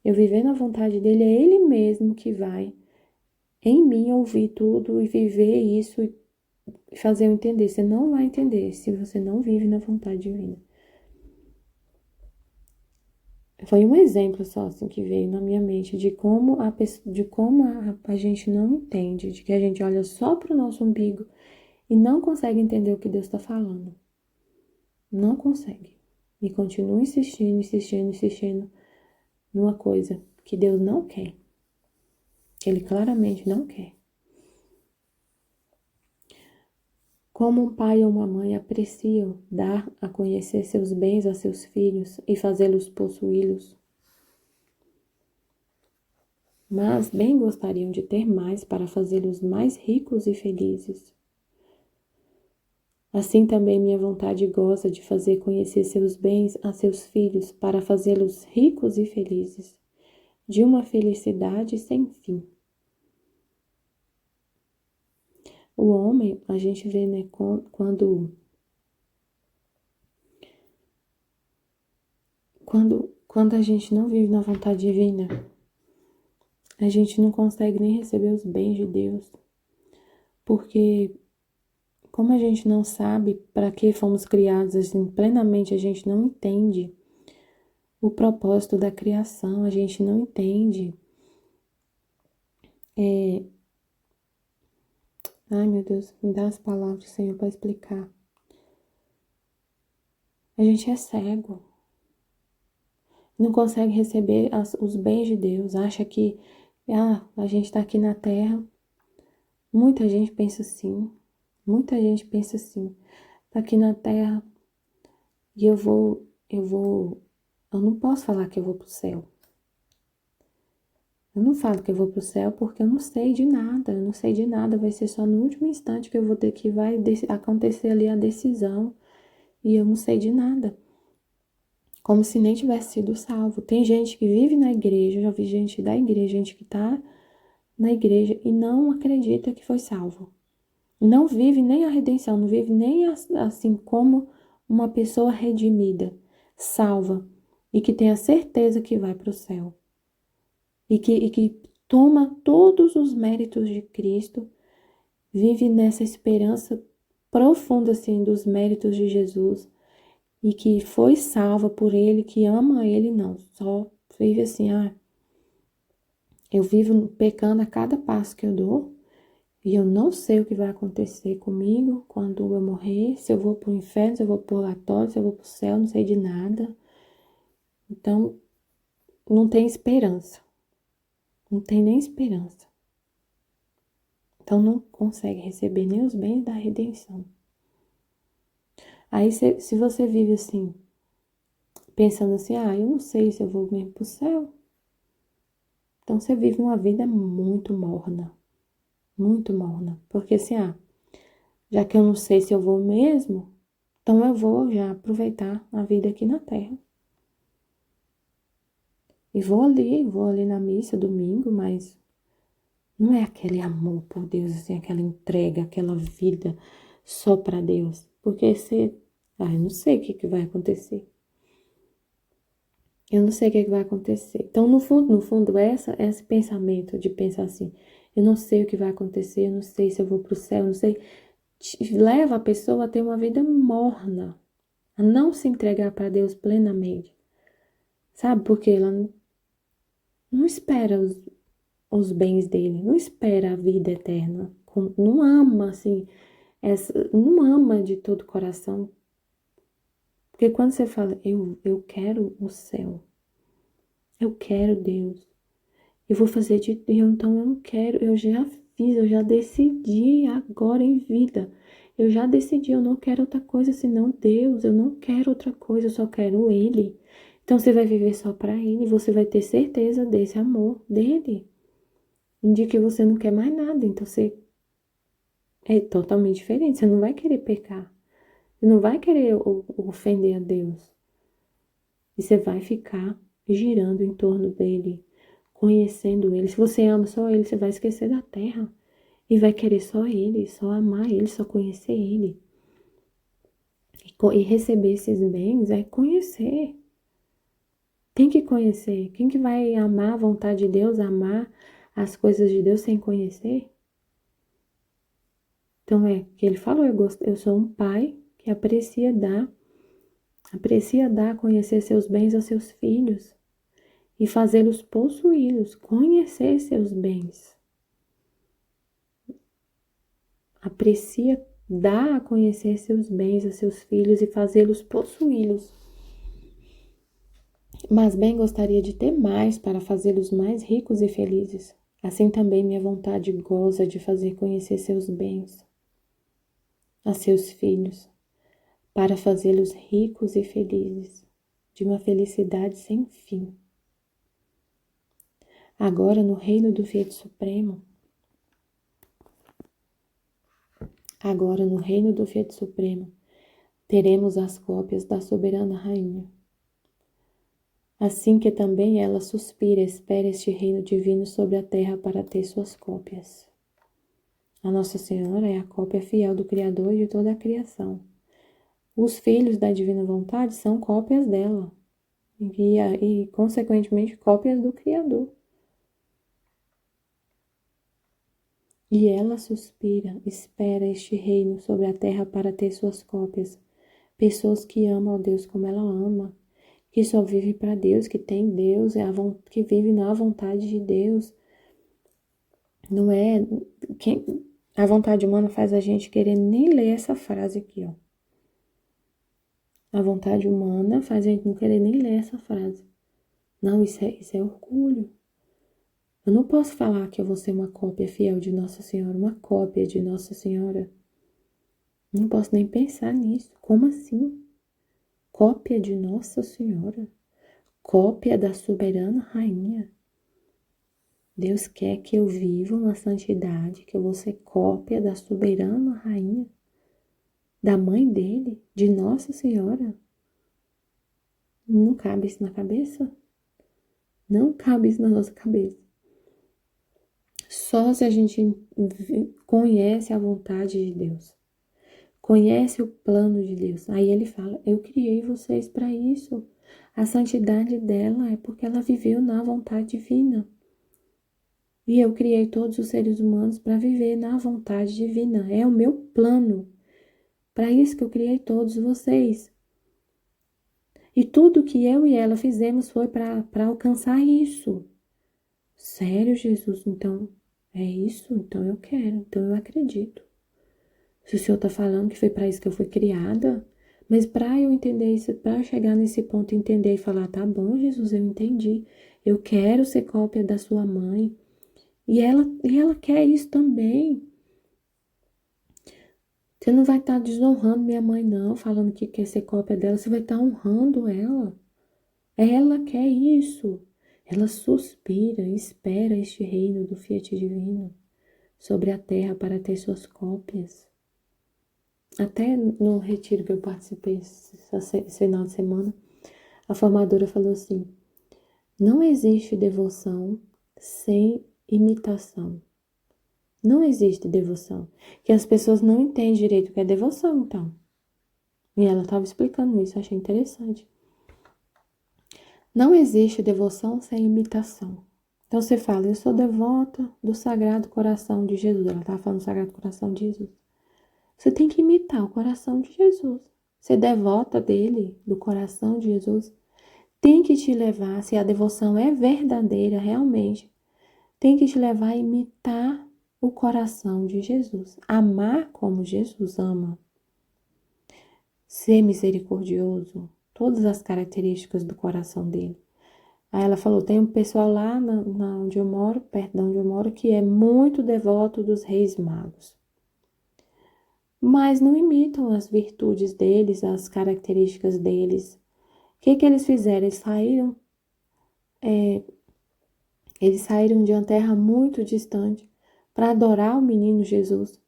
Eu viver na vontade dEle, é Ele mesmo que vai em mim ouvir tudo e viver isso e fazer eu entender. Você não vai entender se você não vive na vontade divina. Foi um exemplo só assim que veio na minha mente de como a gente não entende, de que a gente olha só para o nosso umbigo e não consegue entender o que Deus está falando. Não consegue. E continua insistindo, insistindo, insistindo numa coisa que Deus não quer. Que Ele claramente não quer. Como um pai ou uma mãe apreciam dar a conhecer seus bens a seus filhos e fazê-los possuí-los, mas bem gostariam de ter mais para fazê-los mais ricos e felizes. Assim também minha vontade goza de fazer conhecer seus bens a seus filhos para fazê-los ricos e felizes, de uma felicidade sem fim. O homem, a gente vê, né, quando a gente não vive na vontade divina, a gente não consegue nem receber os bens de Deus, porque como a gente não sabe para que fomos criados, assim, plenamente a gente não entende o propósito da criação, a gente não entende. Ai, meu Deus, me dá as palavras, Senhor, para explicar. A gente é cego, não consegue receber os bens de Deus, acha que a gente está aqui na terra. Muita gente pensa assim, tá aqui na terra e eu não posso falar que eu vou pro céu. Eu não falo que eu vou pro céu porque eu não sei de nada, vai ser só no último instante que eu vou ter que vai acontecer ali a decisão e eu não sei de nada. Como se nem tivesse sido salvo. Tem gente que vive na igreja, já vi gente da igreja, gente que tá na igreja e não acredita que foi salvo. Não vive nem a redenção, não vive nem assim como uma pessoa redimida, salva, e que tem a certeza que vai para o céu. E que toma todos os méritos de Cristo, vive nessa esperança profunda, assim, dos méritos de Jesus, e que foi salva por Ele, que ama Ele, não, só vive assim, eu vivo pecando a cada passo que eu dou, e eu não sei o que vai acontecer comigo quando eu morrer, se eu vou para o inferno, se eu vou para o purgatório, se eu vou para o céu, não sei de nada. Então, não tem esperança. Não tem nem esperança. Então, não consegue receber nem os bens da redenção. Aí, se você vive assim, pensando assim, eu não sei se eu vou mesmo para o céu. Então, você vive uma vida muito morna. Muito morna. Porque assim, já que eu não sei se eu vou mesmo, então eu vou já aproveitar a vida aqui na Terra. E vou ali na missa domingo, mas não é aquele amor por Deus, assim, aquela entrega, aquela vida só para Deus. Porque eu não sei o que vai acontecer. Eu não sei o que vai acontecer. Então, no fundo, esse pensamento de pensar assim, eu não sei o que vai acontecer, eu não sei se eu vou pro céu, eu não sei, leva a pessoa a ter uma vida morna, a não se entregar para Deus plenamente. Sabe? Porque ela não espera os bens dele, não espera a vida eterna, não ama, assim, não ama de todo o coração. Porque quando você fala, eu quero o céu, eu quero Deus, eu vou fazer de Deus, então eu não quero, eu já fiz, eu já decidi agora em vida. Eu já decidi, eu não quero outra coisa senão Deus, eu não quero outra coisa, eu só quero Ele. Então você vai viver só para Ele, você vai ter certeza desse amor dele, de que você não quer mais nada, então você é totalmente diferente, você não vai querer pecar, você não vai querer ofender a Deus, e você vai ficar girando em torno dele, conhecendo ele. Se você ama só ele, você vai esquecer da terra e vai querer só ele, só amar ele, só conhecer ele. E receber esses bens é conhecer. Tem que conhecer. Quem que vai amar a vontade de Deus, amar as coisas de Deus sem conhecer? Então que ele falou, eu sou um pai que aprecia dar a conhecer seus bens aos seus filhos e fazê-los possuí-los, conhecer seus bens. Aprecia dar a conhecer seus bens a seus filhos e fazê-los possuí-los. Mas bem gostaria de ter mais para fazê-los mais ricos e felizes. Assim também minha vontade goza de fazer conhecer seus bens a seus filhos, para fazê-los ricos e felizes, de uma felicidade sem fim. Agora, no reino do Fiat Supremo, teremos as cópias da soberana rainha. Assim que também ela suspira, espera este reino divino sobre a terra para ter suas cópias. A Nossa Senhora é a cópia fiel do Criador e de toda a criação. Os filhos da divina vontade são cópias dela e consequentemente, cópias do Criador. E ela suspira, espera este reino sobre a terra para ter suas cópias. Pessoas que amam a Deus como ela ama, que só vive para Deus, que tem Deus, que vive na vontade de Deus. Não é... A vontade humana faz a gente querer nem ler essa frase aqui, ó. A vontade humana faz a gente não querer nem ler essa frase. Não, isso é orgulho. Eu não posso falar que eu vou ser uma cópia fiel de Nossa Senhora, uma cópia de Nossa Senhora. Não posso nem pensar nisso. Como assim? Cópia de Nossa Senhora? Cópia da soberana rainha? Deus quer que eu viva uma santidade, que eu vou ser cópia da soberana rainha, da mãe dele, de Nossa Senhora. Não cabe isso na cabeça? Não cabe isso na nossa cabeça. Só se a gente conhece a vontade de Deus, conhece o plano de Deus. Aí ele fala, eu criei vocês para isso. A santidade dela é porque ela viveu na vontade divina. E eu criei todos os seres humanos para viver na vontade divina. É o meu plano. Para isso que eu criei todos vocês. E tudo que eu e ela fizemos foi para alcançar isso. Sério, Jesus? Então, é isso? Então eu quero. Então eu acredito. Se o Senhor está falando que foi para isso que eu fui criada, mas para eu entender isso, para eu chegar nesse ponto e entender e falar, tá bom, Jesus, eu entendi. Eu quero ser cópia da sua mãe. E ela quer isso também. Você não vai estar desonrando minha mãe, não, falando que quer ser cópia dela. Você vai estar honrando ela. Ela quer isso. Ela suspira, espera este reino do Fiat Divino sobre a terra para ter suas cópias. Até no retiro que eu participei esse final de semana, a formadora falou assim: não existe devoção sem imitação. Não existe devoção. Que as pessoas não entendem direito o que é devoção, então. E ela estava explicando isso, achei interessante. Não existe devoção sem imitação. Então você fala, eu sou devota do Sagrado Coração de Jesus. Ela estava falando do Sagrado Coração de Jesus. Você tem que imitar o coração de Jesus. Ser devota dele, do coração de Jesus, tem que te levar, se a devoção é verdadeira realmente, tem que te levar a imitar o coração de Jesus. Amar como Jesus ama. Ser misericordioso. Todas as características do coração dele. Aí ela falou, tem um pessoal lá onde eu moro, perto de onde eu moro, que é muito devoto dos reis magos. Mas não imitam as virtudes deles, as características deles. O que eles fizeram? Eles saíram de uma terra muito distante para adorar o menino Jesus.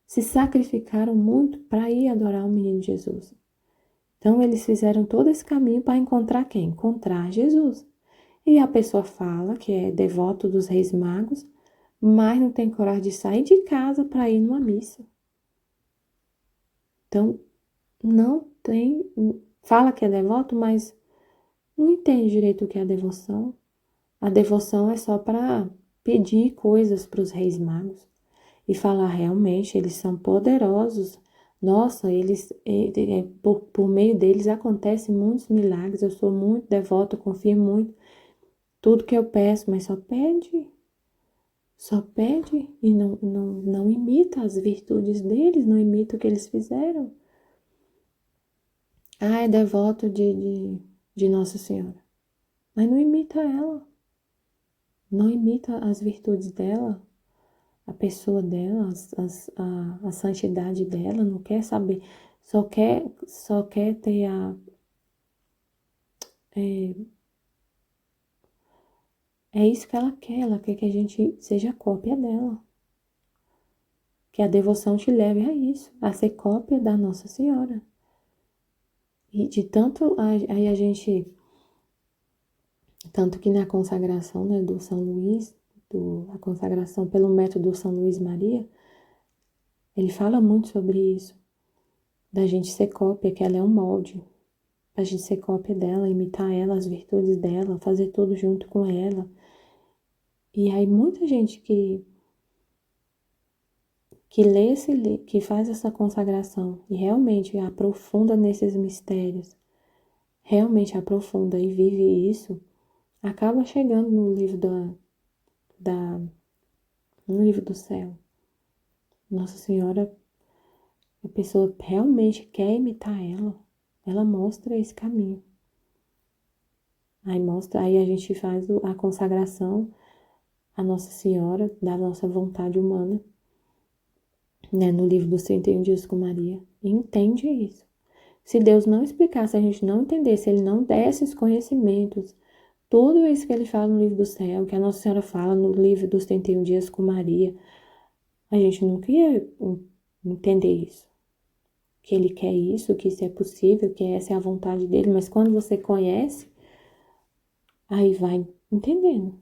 Se sacrificaram muito para ir adorar o menino Jesus. Então, eles fizeram todo esse caminho para encontrar quem? Encontrar Jesus. E a pessoa fala que é devoto dos reis magos, mas não tem coragem de sair de casa para ir numa missa. Então, não tem, fala que é devoto, mas não entende direito o que é a devoção. A devoção é só para pedir coisas para os reis magos e falar realmente, eles são poderosos. Nossa, por meio deles acontecem muitos milagres. Eu sou muito devota, confio muito. Tudo que eu peço, mas só pede e não imita as virtudes deles, não imita o que eles fizeram. Ah, é devoto de Nossa Senhora. Mas não imita ela. Não imita as virtudes dela, a pessoa dela, a santidade dela. Não quer saber. Só quer ter É isso que ela quer. Ela quer que a gente seja cópia dela. Que a devoção te leve a isso, a ser cópia da Nossa Senhora. E de tanto aí a gente, tanto que na consagração, né, do São Luís, a consagração pelo método São Luís Maria, ele fala muito sobre isso, da gente ser cópia, que ela é um molde, a gente ser cópia dela, imitar ela, as virtudes dela, fazer tudo junto com ela. E aí muita gente que lê que faz essa consagração e realmente aprofunda nesses mistérios, realmente aprofunda e vive isso, acaba chegando no livro do céu. Nossa Senhora, a pessoa realmente quer imitar ela mostra esse caminho. Aí a gente faz a consagração à Nossa Senhora da nossa vontade humana, né, no livro dos 31 Dias com Maria, e entende isso. Se Deus não explicasse, se a gente não entendesse, se Ele não desse os conhecimentos, tudo isso que Ele fala no livro do céu, que a Nossa Senhora fala no livro dos 31 Dias com Maria, a gente nunca ia entender isso. Que Ele quer isso, que isso é possível, que essa é a vontade dEle, mas quando você conhece, aí vai entendendo.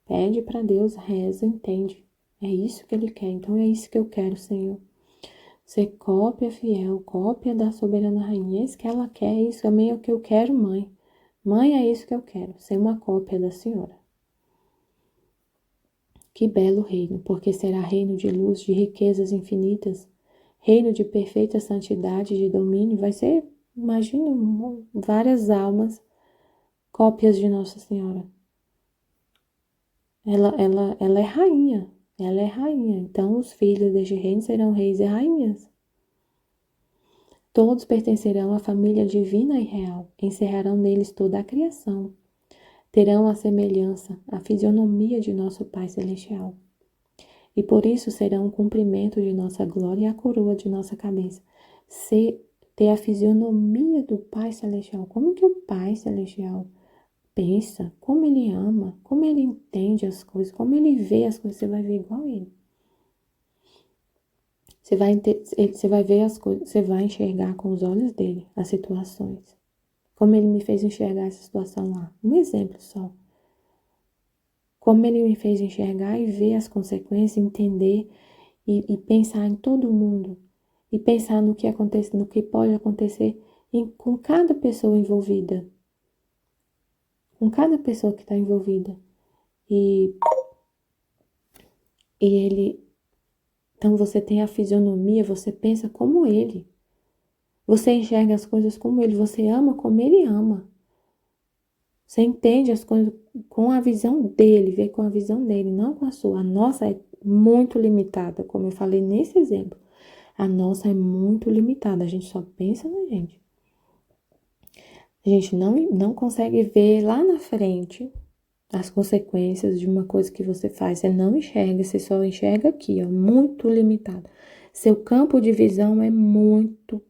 Pede para Deus, reza, entende. É isso que Ele quer, então é isso que eu quero, Senhor. Ser cópia fiel, cópia da soberana rainha. É isso que ela quer, isso também é o que eu quero, mãe. Mãe, é isso que eu quero, ser uma cópia da senhora. Que belo reino, porque será reino de luz, de riquezas infinitas, reino de perfeita santidade, de domínio. Vai ser, imagino, várias almas, cópias de Nossa Senhora. Ela é rainha, ela é rainha. Então, os filhos deste reino serão reis e rainhas. Todos pertencerão à família divina e real, encerrarão neles toda a criação. Terão a semelhança, a fisionomia de nosso Pai Celestial. E por isso serão o cumprimento de nossa glória e a coroa de nossa cabeça. Ter a fisionomia do Pai Celestial. Como que o Pai Celestial pensa? Como ele ama? Como ele entende as coisas? Como ele vê as coisas? Você vai ver igual ele. Você vai ver as coisas, você vai enxergar com os olhos dele as situações. Como ele me fez enxergar essa situação lá. Um exemplo só. Como ele me fez enxergar e ver as consequências, entender e pensar em todo mundo. E pensar no que acontece, no que pode acontecer com cada pessoa envolvida. Com cada pessoa que está envolvida. E ele. Então você tem a fisionomia, você pensa como ele. Você enxerga as coisas como ele, você ama como ele ama. Você entende as coisas com a visão dele, vê com a visão dele, não com a sua. A nossa é muito limitada, como eu falei nesse exemplo. A nossa é muito limitada, a gente só pensa na gente. A gente não consegue ver lá na frente as consequências de uma coisa que você faz. Você não enxerga, você só enxerga aqui, ó, muito limitado. Seu campo de visão é muito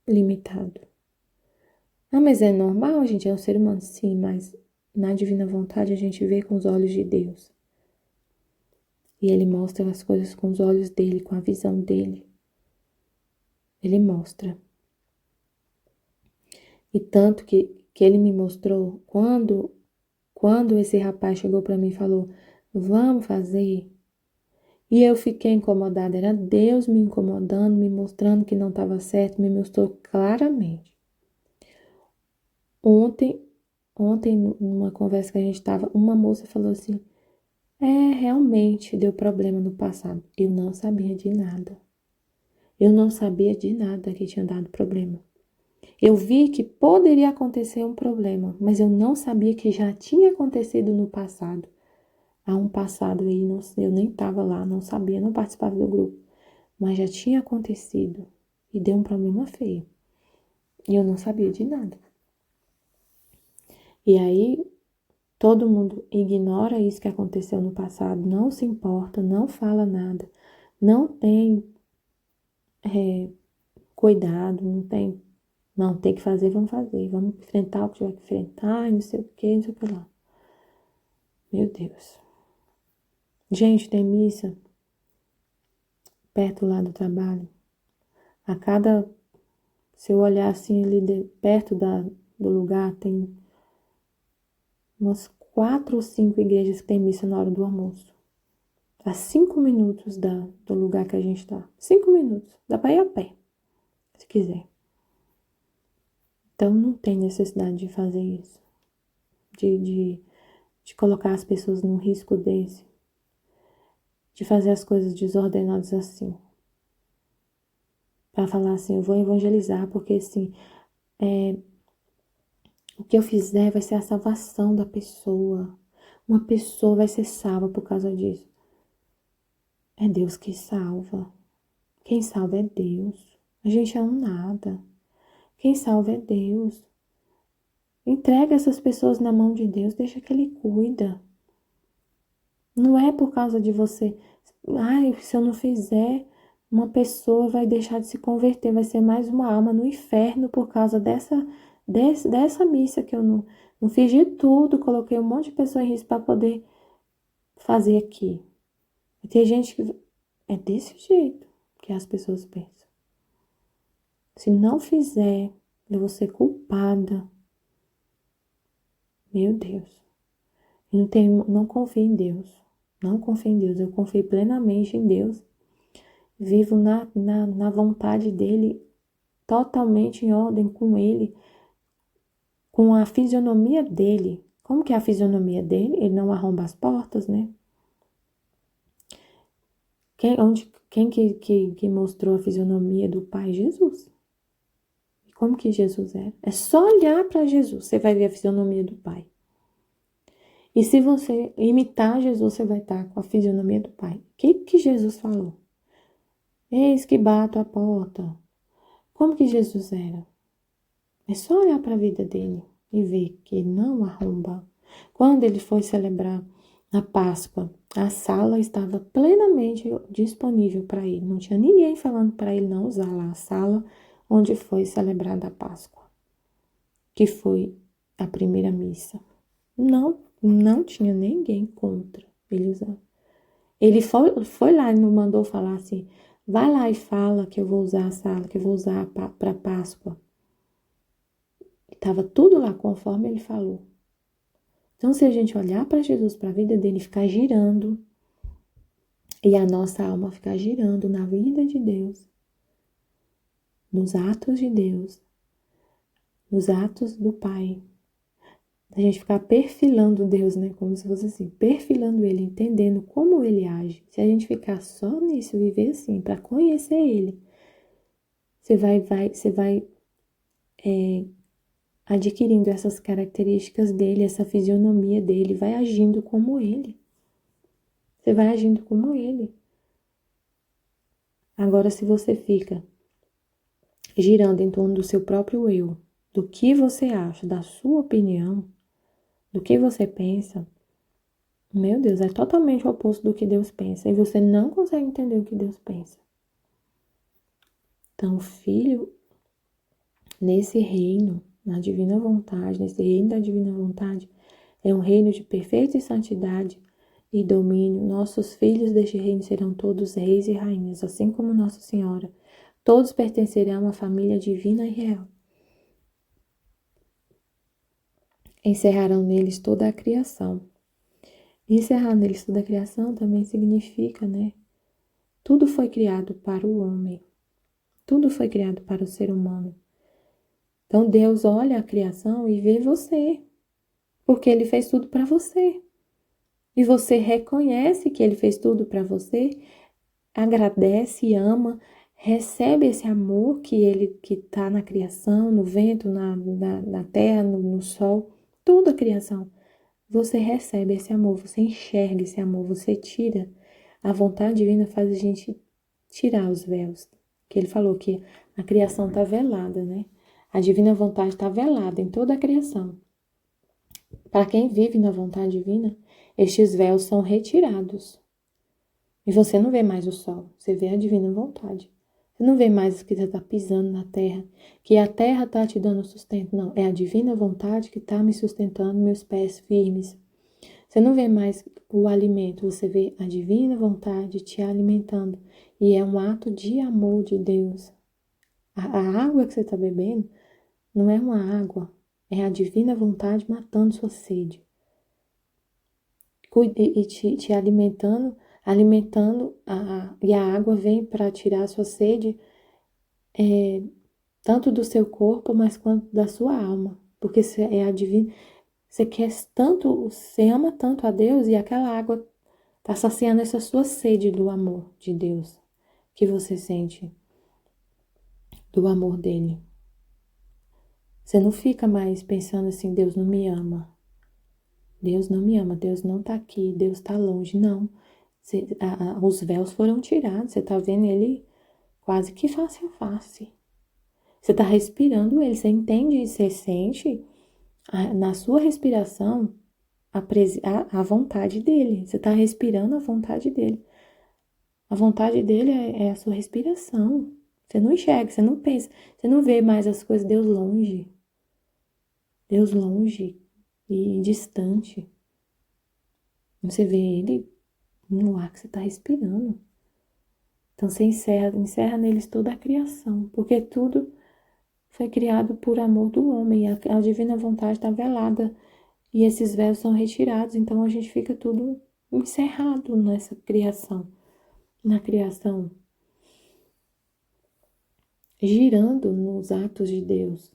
limitado. Ah, mas é normal, a gente é um ser humano, sim, mas na divina vontade a gente vê com os olhos de Deus. E ele mostra as coisas com os olhos dele, com a visão dele. Ele mostra. E tanto que ele me mostrou, quando esse rapaz chegou para mim e falou, vamos fazer. E eu fiquei incomodada, era Deus me incomodando, me mostrando que não estava certo, me mostrou claramente. Ontem, numa conversa que a gente estava, uma moça falou assim, realmente deu problema no passado. Eu não sabia de nada. Eu não sabia de nada que tinha dado problema. Eu vi que poderia acontecer um problema, mas eu não sabia que já tinha acontecido no passado. Há um passado aí, eu nem estava lá, não sabia, não participava do grupo, mas já tinha acontecido e deu um problema feio. E eu não sabia de nada. E aí, todo mundo ignora isso que aconteceu no passado, não se importa, não fala nada, não tem cuidado, não, tem que fazer, vamos enfrentar o que tiver que enfrentar, não sei o que, não sei o que lá. Meu Deus. Gente, tem missa perto lá do trabalho. Se eu olhar assim ali perto do lugar, tem umas 4 ou 5 igrejas que tem missa na hora do almoço. A 5 minutos do lugar que a gente tá. 5 minutos. Dá pra ir a pé, se quiser. Então não tem necessidade de fazer isso. De colocar as pessoas num risco desse. De fazer as coisas desordenadas assim. Pra falar assim, eu vou evangelizar, porque assim, o que eu fizer vai ser a salvação da pessoa. Uma pessoa vai ser salva por causa disso. É Deus que salva. Quem salva é Deus. A gente é um nada. Quem salva é Deus. Entrega essas pessoas na mão de Deus, deixa que Ele cuida. Não é por causa de você. Ai, se eu não fizer, uma pessoa vai deixar de se converter, vai ser mais uma alma no inferno por causa dessa missa que eu não fiz de tudo, coloquei um monte de pessoas em risco para poder fazer aqui. E tem gente que é desse jeito que as pessoas pensam. Se não fizer, eu vou ser culpada. Meu Deus. Eu não confio em Deus. Não confio em Deus. Eu confio plenamente em Deus. vivo na vontade dele, totalmente em ordem com ele, com a fisionomia dele. Como que é a fisionomia dele? Ele não arromba as portas, né? Quem que mostrou a fisionomia do Pai? Jesus. Como que Jesus era? É só olhar para Jesus, você vai ver a fisionomia do Pai. E se você imitar Jesus, você vai estar com a fisionomia do Pai. O que Jesus falou? Eis que bato a porta. Como que Jesus era? É só olhar para a vida dele e ver que ele não arromba. Quando ele foi celebrar a Páscoa, a sala estava plenamente disponível para ele. Não tinha ninguém falando para ele não usar lá a sala onde foi celebrada a Páscoa, que foi a primeira missa. Não tinha ninguém contra ele usar. Ele foi lá e não mandou falar assim, vai lá e fala que eu vou usar a sala, que eu vou usar para Páscoa. Estava tudo lá conforme ele falou. Então, se a gente olhar para Jesus, para a vida dele ficar girando, e a nossa alma ficar girando na vida de Deus, nos atos de Deus, nos atos do Pai, a gente ficar perfilando Deus, né? Como se fosse assim, perfilando Ele, entendendo como Ele age. Se a gente ficar só nisso, viver assim, para conhecer Ele, você vai adquirindo essas características dele, essa fisionomia dele, vai agindo como Ele. Você vai agindo como Ele. Agora, se você fica girando em torno do seu próprio eu, do que você acha, da sua opinião, do que você pensa, meu Deus, é totalmente o oposto do que Deus pensa. E você não consegue entender o que Deus pensa. Então, o filho, nesse reino, na divina vontade, nesse reino da divina vontade, é um reino de perfeita santidade e domínio. Nossos filhos deste reino serão todos reis e rainhas, assim como Nossa Senhora. Todos pertencerão à família divina e real. Encerrarão neles toda a criação. Encerrar neles toda a criação também significa, né? Tudo foi criado para o homem. Tudo foi criado para o ser humano. Então Deus olha a criação e vê você, porque Ele fez tudo para você. E você reconhece que Ele fez tudo para você, agradece, ama, recebe esse amor que está na criação, no vento, na terra, no sol, toda a criação. Você recebe esse amor, você enxerga esse amor, você tira. A vontade divina faz a gente tirar os véus. Que Ele falou que a criação está velada, né? A divina vontade está velada em toda a criação. Para quem vive na vontade divina, estes véus são retirados. E você não vê mais o sol, você vê a divina vontade. Você não vê mais que você está pisando na terra, que a terra está te dando sustento. Não, é a divina vontade que está me sustentando, meus pés firmes. Você não vê mais o alimento, você vê a divina vontade te alimentando. E é um ato de amor de Deus. A água que você está bebendo não é uma água, é a divina vontade matando sua sede. E te alimentando, e a água vem para tirar a sua sede, tanto do seu corpo, mas quanto da sua alma. Porque você é a divina, você quer tanto, você ama tanto a Deus e aquela água está saciando essa sua sede do amor de Deus, que você sente, do amor dele. Você não fica mais pensando assim, Deus não me ama. Deus não me ama, Deus não tá aqui, Deus tá longe. Não. Os véus foram tirados, você tá vendo ele quase que face a face. Você tá respirando ele, você entende, você sente na sua respiração a vontade dele. Você tá respirando a vontade dele. A vontade dele é a sua respiração. Você não enxerga, você não pensa, você não vê mais as coisas, Deus longe. Deus longe e distante. Você vê ele no ar que você está respirando. Então você encerra neles toda a criação, porque tudo foi criado por amor do homem. A divina vontade está velada e esses véus são retirados, então a gente fica tudo encerrado nessa criação, na criação girando nos atos de Deus,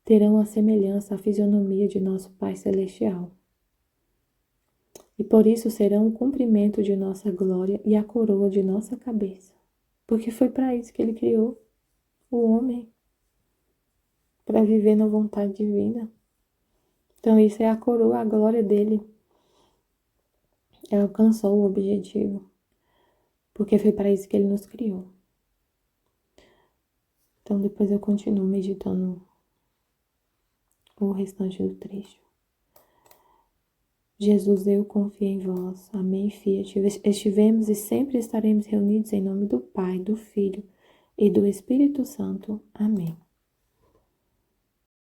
terão a semelhança, a fisionomia de nosso Pai Celestial. E por isso serão o cumprimento de nossa glória e a coroa de nossa cabeça. Porque foi para isso que Ele criou o homem, para viver na vontade divina. Então isso é a coroa, a glória dele. Ele alcançou o objetivo, porque foi para isso que Ele nos criou. Então depois eu continuo meditando o restante do trecho. Jesus, eu confio em vós. Amém, Fiat. Estivemos e sempre estaremos reunidos em nome do Pai, do Filho e do Espírito Santo. Amém.